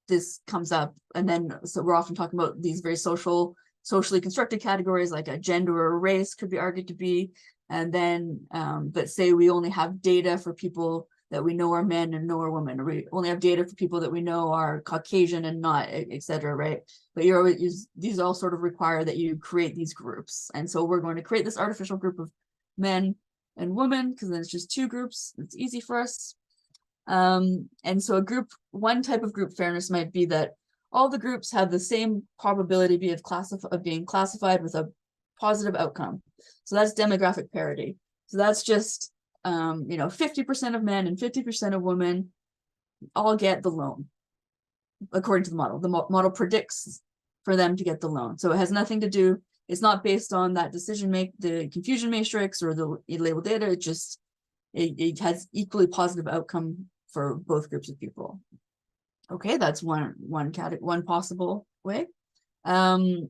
this comes up, and then so we're often talking about these very socially constructed categories, like a gender or a race could be argued to be. And then, but say we only have data for people that we know are men and know are women, or we only have data for people that we know are Caucasian and not, etc. Right? But these all sort of require that you create these groups. And so we're going to create this artificial group of men and women, because then it's just two groups. It's easy for us. And so one type of group fairness might be that all the groups have the same probability of being classified with a positive outcome. So that's demographic parity. So that's just 50% of men and 50% of women all get the loan, according to the model. The model predicts for them to get the loan. So it has nothing to do, it's not based on that the confusion matrix or the labeled data. It just, it has equally positive outcome for both groups of people. Okay, that's one possible way. But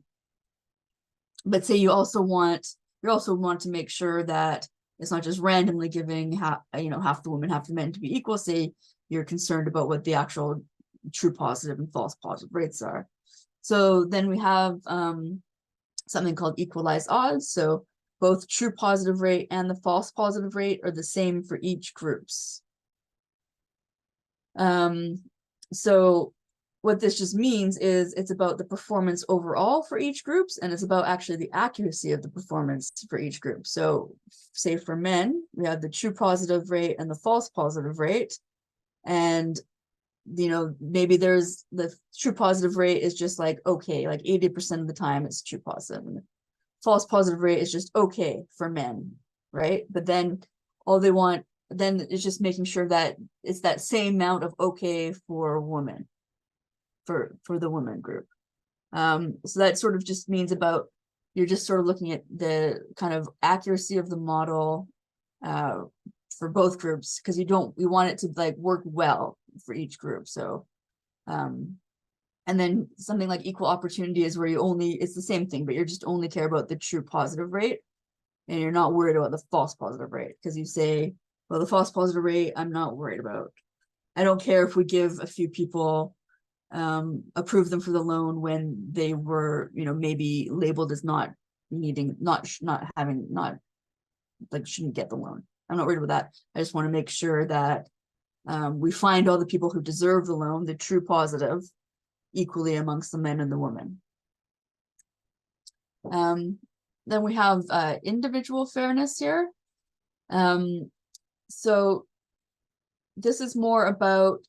say you also want to make sure that it's not just randomly giving half the women, half the men to be equal. Say you're concerned about what the actual true positive and false positive rates are. So then we have something called equalized odds. So both true positive rate and the false positive rate are the same for each groups. So what this just means is it's about the performance overall for each groups, and it's about actually the accuracy of the performance for each group. So say for men, we have the true positive rate and the false positive rate. And, maybe there's the true positive rate is just like, okay, like 80% of the time it's true positive. And the false positive rate is just okay for men, right? But then then it's just making sure that it's that same amount of okay for women, for the women group. So that sort of just means you're just sort of looking at the kind of accuracy of the model for both groups, because we want it to like work well for each group. So and then something like equal opportunity is where it's the same thing, but you're just only care about the true positive rate, and you're not worried about the false positive rate, because you say, well, the false positive rate I'm not worried about. I don't care if we give a few people approve them for the loan when they were, maybe labeled as shouldn't get the loan. I'm not worried about that. I just want to make sure that we find all the people who deserve the loan, the true positive, equally amongst the men and the women. Then we have individual fairness here. So this is more about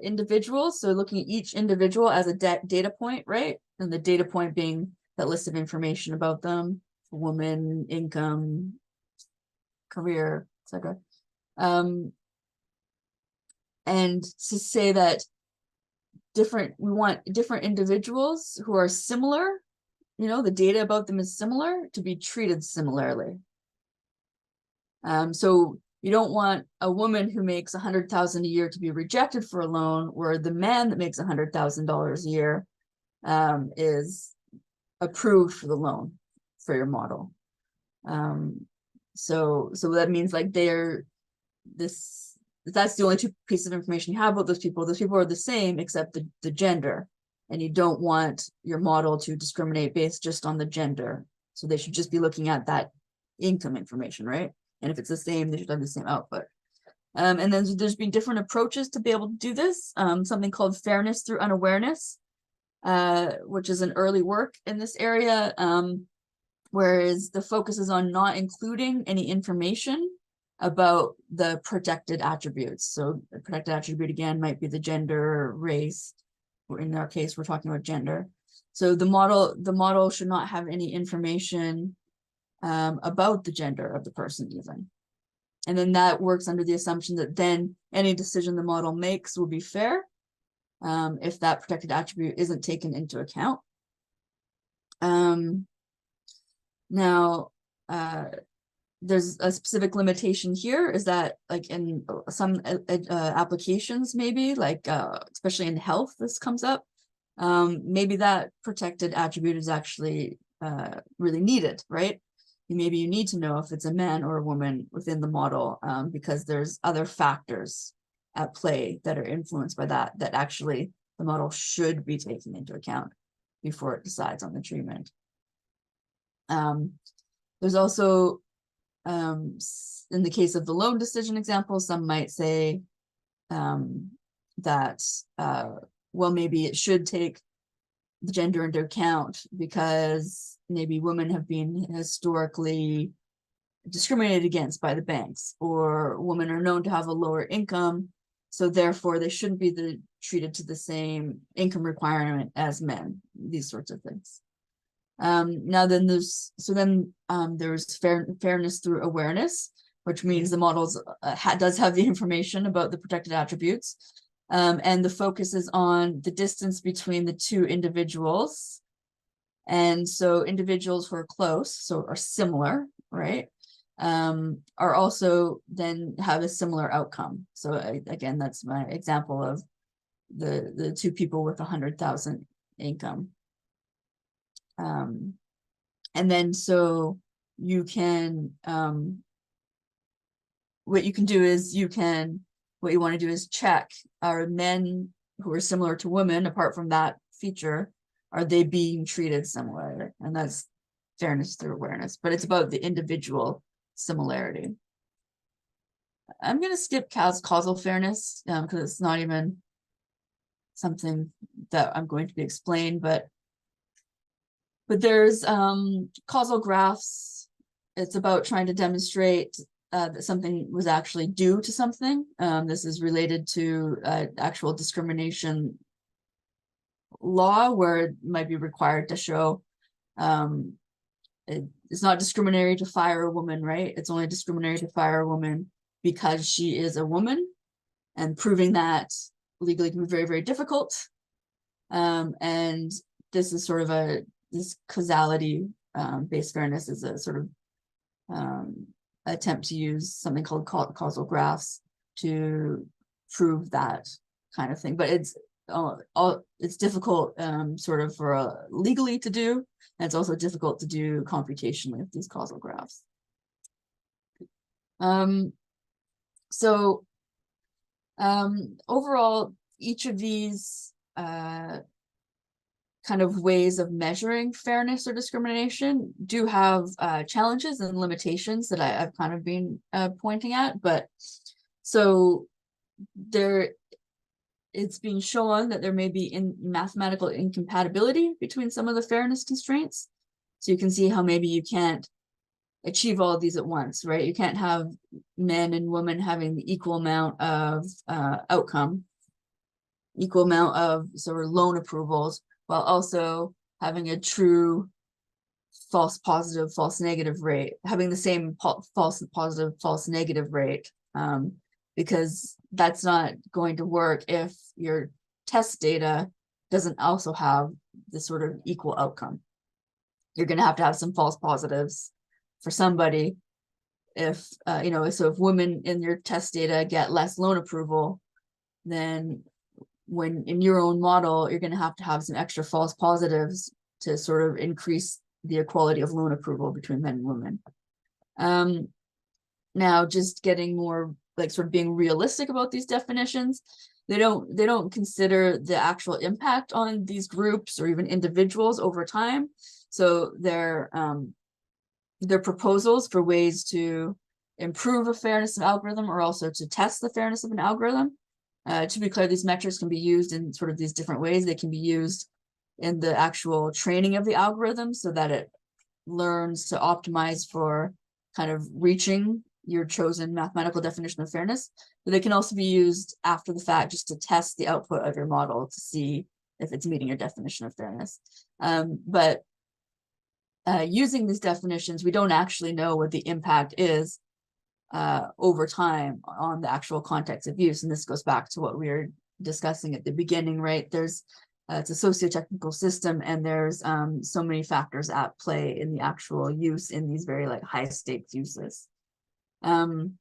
individuals. So looking at each individual as a data point, right? And the data point being that list of information about them, woman, income, career, etc. And to say that we want different individuals who are similar, the data about them is similar, to be treated similarly. So you don't want a woman who makes $100,000 a year to be rejected for a loan, where the man that makes $100,000 a year is approved for the loan for your model. So that means like that's the only two pieces of information you have about those people. Those people are the same except the gender, and you don't want your model to discriminate based just on the gender. So they should just be looking at that income information, right? And if it's the same, they should have the same output. And then there's been different approaches to be able to do this. Something called fairness through unawareness, which is an early work in this area, whereas the focus is on not including any information about the protected attributes. So the protected attribute, again, might be the gender, race, or in our case, we're talking about gender. So the model should not have any information about the gender of the person even. And then that works under the assumption that then any decision the model makes will be fair if that protected attribute isn't taken into account. Now, there's a specific limitation here, is that like in some applications, maybe like especially in health, this comes up. Maybe that protected attribute is actually really needed, right? Maybe you need to know if it's a man or a woman within the model, because there's other factors at play that are influenced by that actually the model should be taking into account before it decides on the treatment. There's also, in the case of the loan decision example, some might say that, well, maybe it should take the gender into account because maybe women have been historically discriminated against by the banks, or women are known to have a lower income, so therefore they shouldn't be treated to the same income requirement as men, these sorts of things. Now then there's fairness through awareness, which means the models does have the information about the protected attributes, And the focus is on the distance between the two individuals. And so individuals who are close, so are similar, right, are also then have a similar outcome. So again, that's my example of the two people with 100,000 income. And then so you can, what you can do is what you want to do is check, are men who are similar to women, apart from that feature, are they being treated similar? And that's fairness through awareness, but it's about the individual similarity. I'm going to skip causal fairness because it's not even something that I'm going to be explained, but there's causal graphs. It's about trying to demonstrate that something was actually due to something. This is related to actual discrimination law, where it might be required to show it's not discriminatory to fire a woman, right? It's only discriminatory to fire a woman because she is a woman, and proving that legally can be very, very difficult. And this is sort of this causality based fairness is a sort of attempt to use something called causal graphs to prove that kind of thing. But it's difficult sort of for legally to do, and it's also difficult to do computationally with these causal graphs. So overall, each of these kind of ways of measuring fairness or discrimination do have challenges and limitations that I've kind of been pointing at. But so it's being shown that there may be mathematical incompatibility between some of the fairness constraints. So you can see how maybe you can't achieve all of these at once, right? You can't have men and women having the equal amount of outcome, equal amount of sort of loan approvals, while also having a true false positive, false negative rate, having the same false positive, false negative rate, because that's not going to work if your test data doesn't also have this sort of equal outcome. You're going to have some false positives for somebody. If, so if women in your test data get less loan approval, then when in your own model, you're going to have some extra false positives to sort of increase the equality of loan approval between men and women. Now, just getting more like sort of being realistic about these definitions, they don't consider the actual impact on these groups or even individuals over time. So they're proposals for ways to improve a fairness of algorithm, or also to test the fairness of an algorithm. To be clear, these metrics can be used in sort of these different ways. They can be used in the actual training of the algorithm so that it learns to optimize for kind of reaching your chosen mathematical definition of fairness. But they can also be used after the fact just to test the output of your model to see if it's meeting your definition of fairness. But using these definitions, we don't actually know what the impact is over time on the actual context of use. And this goes back to what we were discussing at the beginning, right? It's a socio-technical system, and there's so many factors at play in the actual use in these very like high stakes uses. And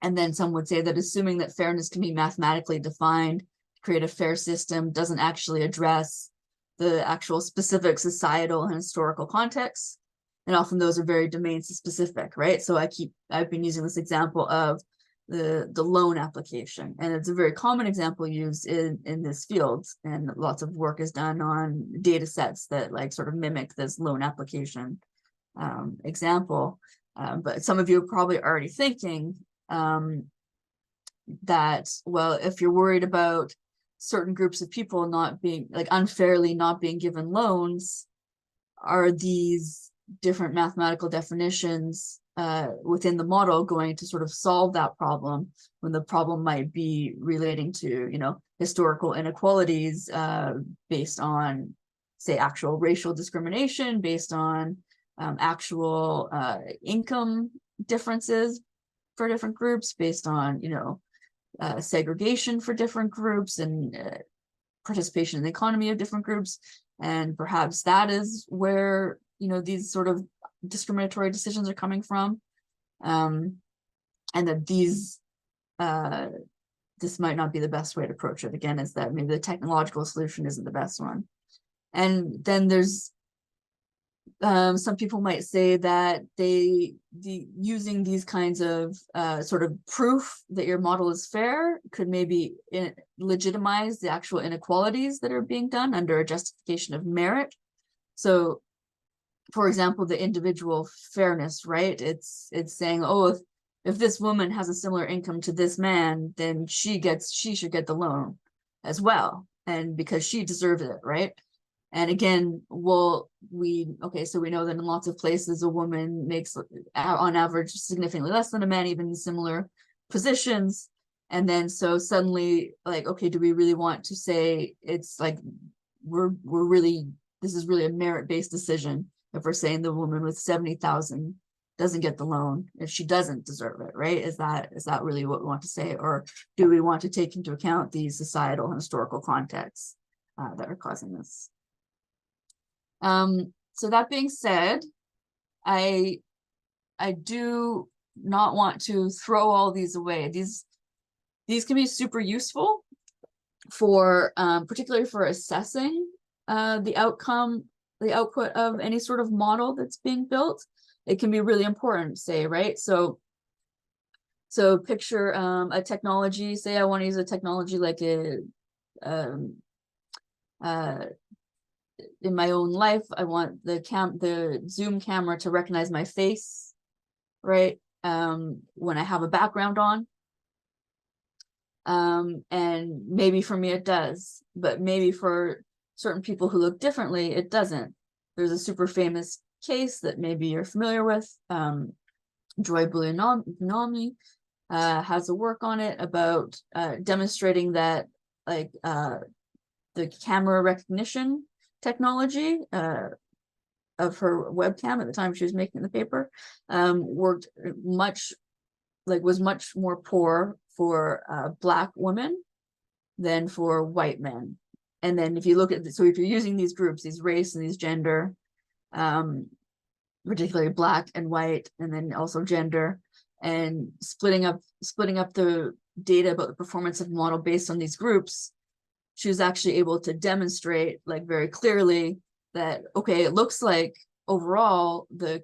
then some would say that assuming that fairness can be mathematically defined to create a fair system doesn't actually address the actual specific societal and historical context. And often those are very domain specific, right? So I've been using this example of the loan application, and it's a very common example used in this field, and lots of work is done on data sets that like sort of mimic this loan application example. But some of you are probably already thinking that, well, if you're worried about certain groups of people not being like unfairly not being given loans, are these different mathematical definitions within the model going to sort of solve that problem, when the problem might be relating to, historical inequalities based on, say, actual racial discrimination, based on actual income differences for different groups, based on, segregation for different groups and participation in the economy of different groups. And perhaps that is where, you know, these sort of discriminatory decisions are coming from. And that these, this might not be the best way to approach it. Again, is that maybe the technological solution isn't the best one. And then there's some people might say that using these kinds of sort of proof that your model is fair could maybe legitimize the actual inequalities that are being done under a justification of merit. So, for example, the individual fairness, right? It's saying, oh, if this woman has a similar income to this man, then she should get the loan as well, and because she deserves it, right? And again, so we know that in lots of places a woman makes on average significantly less than a man, even in similar positions. And then so suddenly, like, okay, do we really want to say it's like this is really a merit-based decision if we're saying the woman with 70,000 doesn't get the loan if she doesn't deserve it, right? Is that really what we want to say? Or do we want to take into account the societal and historical contexts that are causing this? So that being said, I do not want to throw all these away. These can be super useful for particularly for assessing the output of any sort of model that's being built. It can be really important, say, right? So picture a technology, say I want to use a technology like in my own life, I want the Zoom camera to recognize my face, right? When I have a background on. And maybe for me it does, but maybe for certain people who look differently, it doesn't. There's a super famous case that maybe you're familiar with. Joy Buonomi has a work on it about demonstrating that, like, the camera recognition technology of her webcam at the time she was making the paper was much more poor for Black women than for white men. And then if you look at so if you're using these groups, these race and these gender, particularly Black and white, and then also gender, and splitting up the data about the performance of the model based on these groups, she was actually able to demonstrate, like, very clearly that, okay, it looks like overall the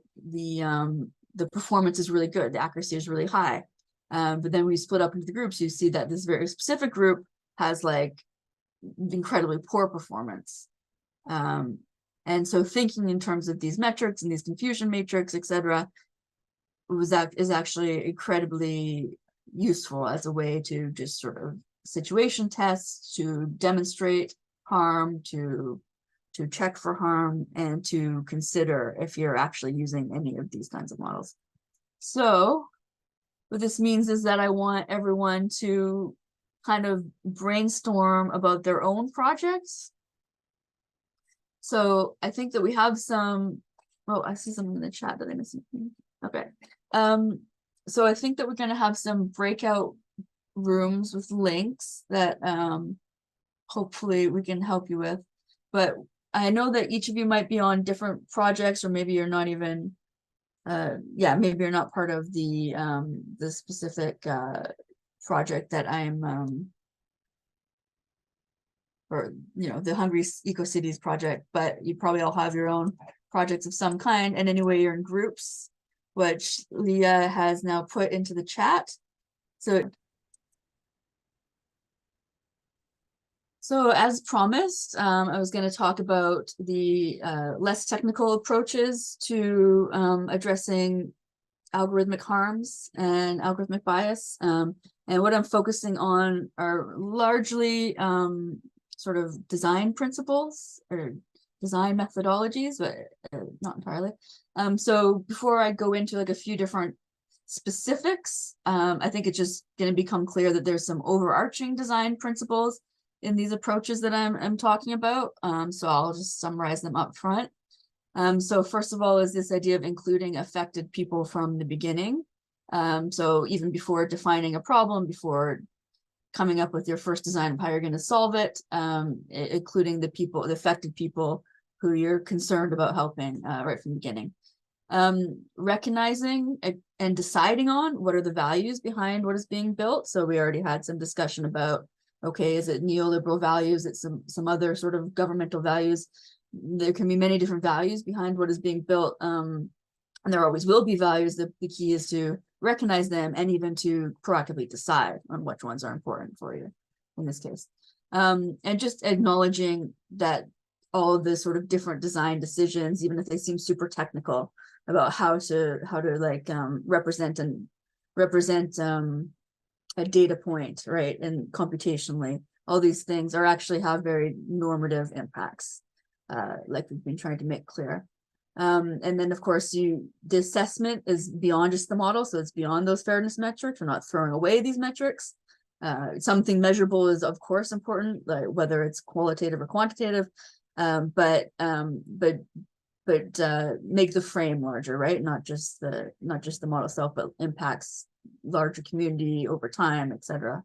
performance is really good, the accuracy is really high. But then we split up into the groups, you see that this very specific group has like incredibly poor performance. And so thinking in terms of these metrics and these confusion matrix, etc., is actually incredibly useful as a way to just sort of situation tests, to demonstrate harm, to check for harm, and to consider if you're actually using any of these kinds of models. So what this means is that I want everyone to kind of brainstorm about their own projects. So I think that we have some, oh, I see something in the chat that I missed. Okay. So I think that we're going to have some breakout rooms with links that hopefully we can help you with. But I know that each of you might be on different projects, or maybe you're not even, maybe you're not part of the specific project that I'm, or, you know, the Hungry EcoCities project, but you probably all have your own projects of some kind. And anyway, you're in groups, which Leah has now put into the chat. So as promised, I was going to talk about the less technical approaches to addressing algorithmic harms and algorithmic bias. And what I'm focusing on are largely sort of design principles or design methodologies, but not entirely. So before I go into like a few different specifics, I think it's just going to become clear that there's some overarching design principles in these approaches that I'm talking about. So I'll just summarize them up front. So first of all is this idea of including affected people from the beginning. So even before defining a problem, before coming up with your first design of how you're going to solve it, including the people, the affected people who you're concerned about helping right from the beginning. Recognizing and deciding on what are the values behind what is being built. So we already had some discussion about, okay, is it neoliberal values? It's some other sort of governmental values. There can be many different values behind what is being built. And there always will be values. The key is to recognize them and even to proactively decide on which ones are important for you in this case. And just acknowledging that all of the sort of different design decisions, even if they seem super technical, about how to like represent a data point, right? And computationally, all these things are actually have very normative impacts, like we've been trying to make clear. And then of course the assessment is beyond just the model. So it's beyond those fairness metrics. We're not throwing away these metrics. Something measurable is of course important, like whether it's qualitative or quantitative, but make the frame larger, right? Not just the model itself, but impacts larger community over time, etc.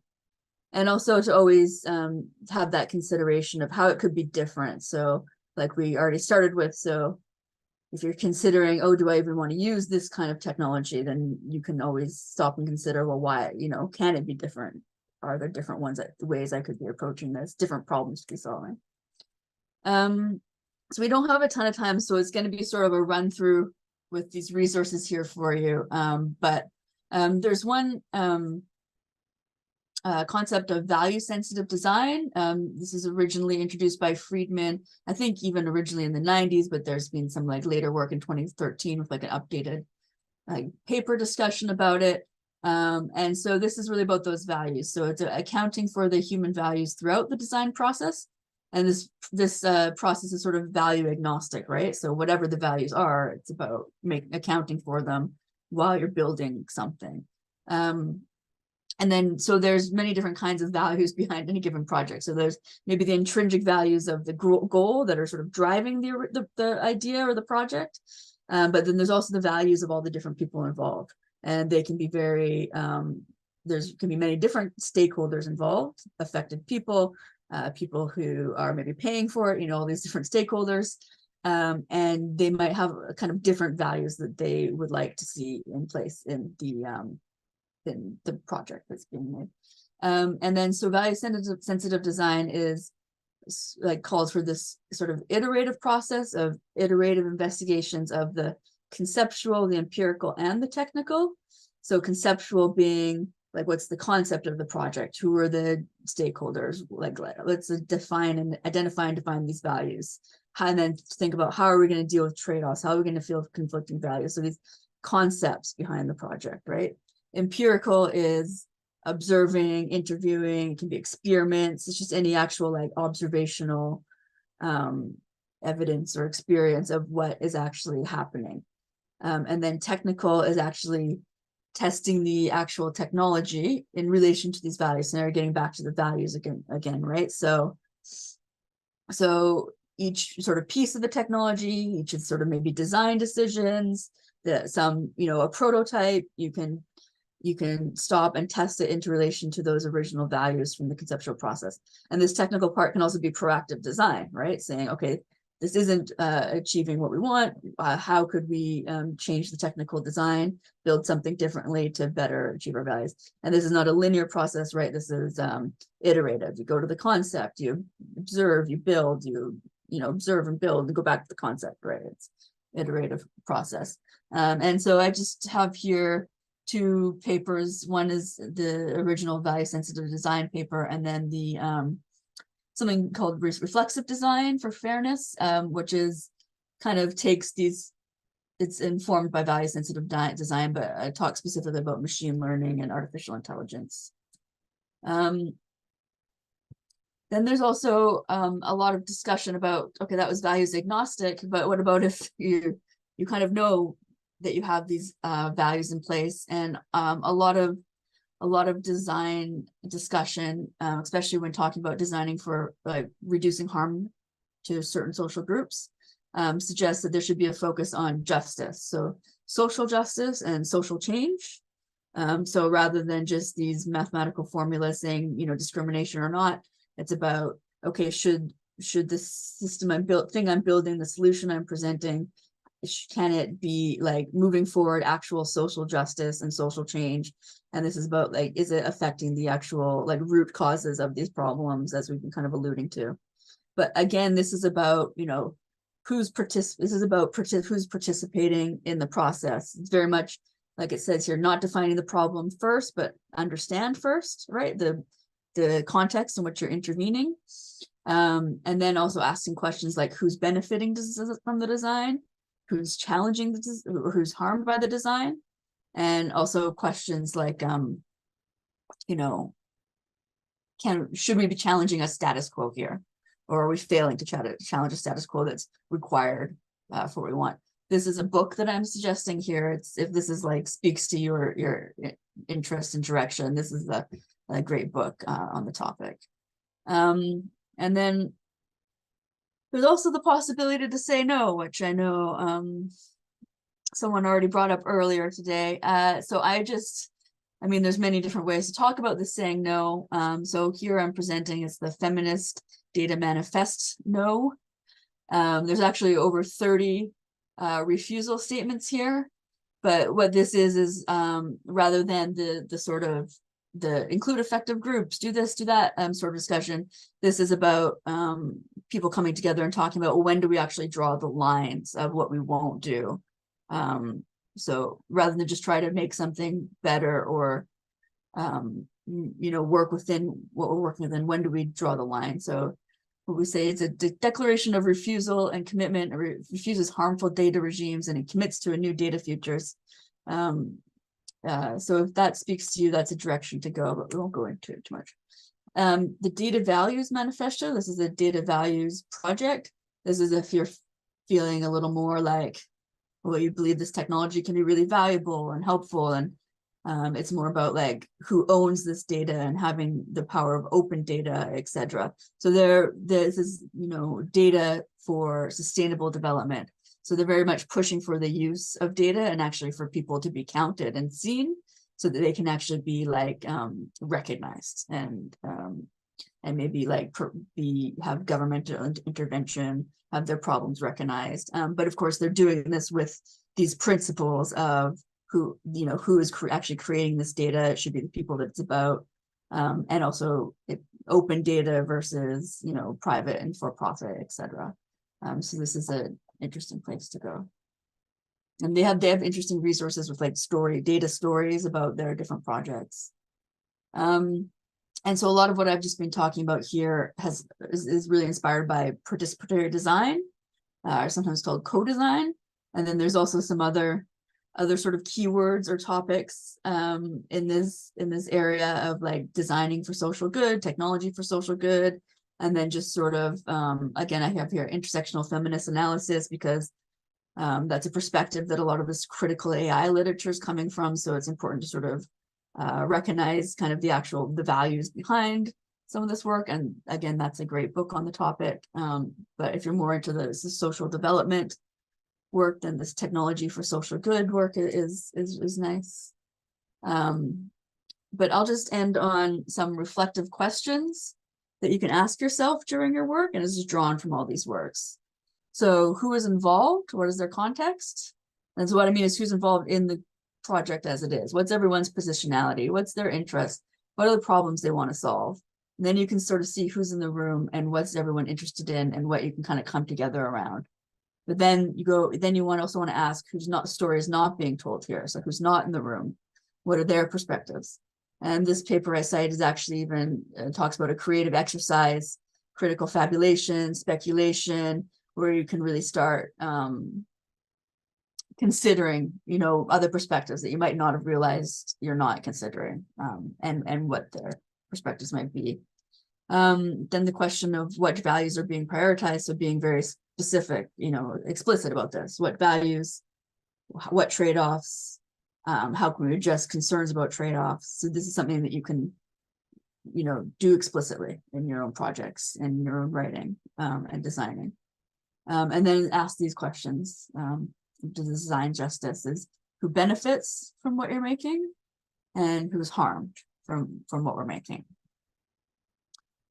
And also to always have that consideration of how it could be different. So like we already started with, so if you're considering, oh, do I even want to use this kind of technology, then you can always stop and consider, well, why, can it be different? Are there different ways I could be approaching this, different problems to be solving? So we don't have a ton of time, so it's going to be sort of a run through with these resources here for you. But there's one concept of value-sensitive design. This is originally introduced by Friedman, I think even originally in the 90s, but there's been some like later work in 2013 with like an updated paper discussion about it. And so this is really about those values. So it's accounting for the human values throughout the design process. And this process is sort of value agnostic, right? So whatever the values are, it's about accounting for them while you're building something. And then, so there's many different kinds of values behind any given project. So there's maybe the intrinsic values of the goal that are sort of driving the idea or the project. But then there's also the values of all the different people involved. And they can be very, can be many different stakeholders involved, affected people, people who are maybe paying for it, all these different stakeholders. And they might have kind of different values that they would like to see in place in the project that's being made. And then so value sensitive design is like calls for this sort of iterative process of iterative investigations of the conceptual, the empirical, and the technical. So conceptual being like, what's the concept of the project? Who are the stakeholders? Like, let's define and identify and define these values. And then think about how are we going to deal with trade-offs? How are we going to feel conflicting values? So these concepts behind the project, right? Empirical is observing, interviewing, it can be experiments. It's just any actual like observational evidence or experience of what is actually happening. And then technical is actually testing the actual technology in relation to these values. And they're getting back to the values again, right? So each sort of piece of the technology, each is sort of maybe design decisions, a prototype, you can stop and test it into relation to those original values from the conceptual process. And this technical part can also be proactive design, right? Saying, okay, this isn't achieving what we want. How could we change the technical design, build something differently to better achieve our values? And this is not a linear process, right? This is iterative. You go to the concept, you observe, you build, you observe and build and go back to the concept, right? It's iterative process. And so I just have here two papers. One is the original value sensitive design paper, and then the something called reflexive design for fairness, which is kind of takes these, it's informed by value sensitive design, but I talk specifically about machine learning and artificial intelligence. Then there's also a lot of discussion about, okay, that was values agnostic, but what about if you kind of know that you have these values in place, and a lot of design discussion, especially when talking about designing for like reducing harm to certain social groups, suggests that there should be a focus on justice. So social justice and social change. So rather than just these mathematical formulas saying, you know, discrimination or not, it's about, okay, should this system I'm building, the solution I'm presenting, can it be like moving forward actual social justice and social change? And this is about like, is it affecting the actual like root causes of these problems, as we've been kind of alluding to? But again, this is about, you know, who's participating in the process. It's very much like it says here, not defining the problem first, but understand first, right? The context in which you're intervening. And then also asking questions like who's benefiting from the design, who's challenging or who's harmed by the design, and also questions like, you know, should we be challenging a status quo here, or are we failing to challenge a status quo that's required for what we want? This is a book that I'm suggesting here. It's, if this is like speaks to your interest and direction, this is a great book on the topic. And then there's also the possibility to say no, which I know someone already brought up earlier today. So I mean, there's many different ways to talk about this saying no. So here I'm presenting is the feminist data manifest no. There's actually over 30 refusal statements here, but what this is rather than the sort of the include effective groups, do this, do that sort of discussion, this is about people coming together and talking about, well, when do we actually draw the lines of what we won't do? So rather than just try to make something better or you know, work within what we're working within, when do we draw the line? So what we say is a declaration of refusal and commitment, refuses harmful data regimes, and it commits to a new data futures. So if that speaks to you, that's a direction to go, but we won't go into it too much. The data values manifesto, this is a data values project. This is if you're feeling a little more like, well, you believe this technology can be really valuable and helpful, and it's more about like who owns this data and having the power of open data, etc. So this is, you know, data for sustainable development. So they're very much pushing for the use of data and actually for people to be counted and seen, so that they can actually be like recognized and maybe like have governmental intervention, have their problems recognized. But of course, they're doing this with these principles of who, you know, who is actually creating this data. It should be the people that it's about, and also open data versus, you know, private and for profit, etc. So this is an interesting place to go. And they have interesting resources with like data stories about their different projects. And so a lot of what I've just been talking about here is really inspired by participatory design, or sometimes called co-design. And then there's also some other sort of keywords or topics in this area of like designing for social good, technology for social good, and then just sort of again, I have here intersectional feminist analysis, because that's a perspective that a lot of this critical AI literature is coming from. So it's important to sort of recognize kind of the values behind some of this work. And again, that's a great book on the topic. But if you're more into the social development work, then this technology for social good work is nice. But I'll just end on some reflective questions that you can ask yourself during your work, and this is drawn from all these works. So who is involved? What is their context? And so what I mean is who's involved in the project as it is. What's everyone's positionality? What's their interest? What are the problems they want to solve? And then you can sort of see who's in the room and what's everyone interested in and what you can kind of come together around. But then you also want to ask who's not, story is not being told here. So who's not in the room? What are their perspectives? And this paper I cite is actually even talks about a creative exercise, critical fabulation, speculation, where you can really start considering, you know, other perspectives that you might not have realized you're not considering, and what their perspectives might be. Then the question of what values are being prioritized, so being very specific, you know, explicit about this, what values, what trade-offs, how can we address concerns about trade-offs? So this is something that you can, you know, do explicitly in your own projects and your own writing and designing. And then ask these questions. Does design justice is who benefits from what you're making? and who's harmed from what we're making.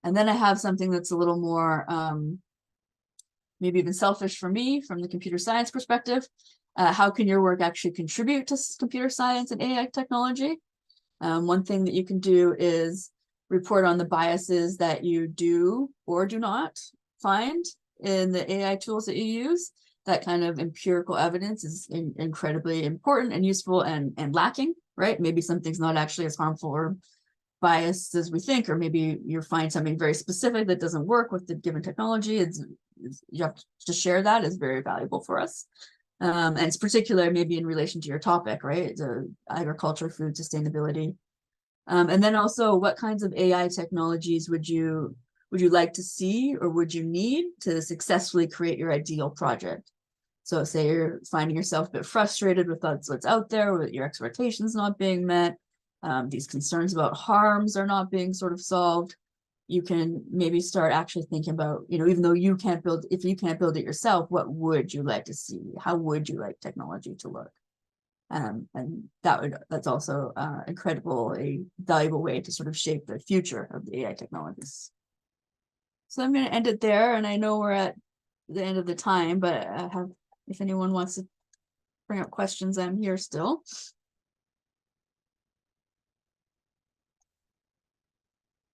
And then I have something that's a little more maybe even selfish for me from the computer science perspective. How can your work actually contribute to computer science and AI technology? One thing that you can do is report on the biases that you do or do not find in the AI tools that you use. That kind of empirical evidence is incredibly important and useful and lacking, right? Maybe something's not actually as harmful or biased as we think, or maybe you find something very specific that doesn't work with the given technology. You have to share that is very valuable for us. And it's particular maybe in relation to your topic, right? The agriculture, food sustainability. And then also, what kinds of AI technologies would you like to see or would you need to successfully create your ideal project? So say you're finding yourself a bit frustrated with what's out there, with your expectations not being met, these concerns about harms are not being sort of solved. You can maybe start actually thinking about, even though you can't build, if you can't build it yourself, what would you like to see? How would you like technology to look? And that's also a valuable way to sort of shape the future of the AI technologies. So I'm going to end it there, and I know we're at the end of the time, but if anyone wants to bring up questions, I'm here still.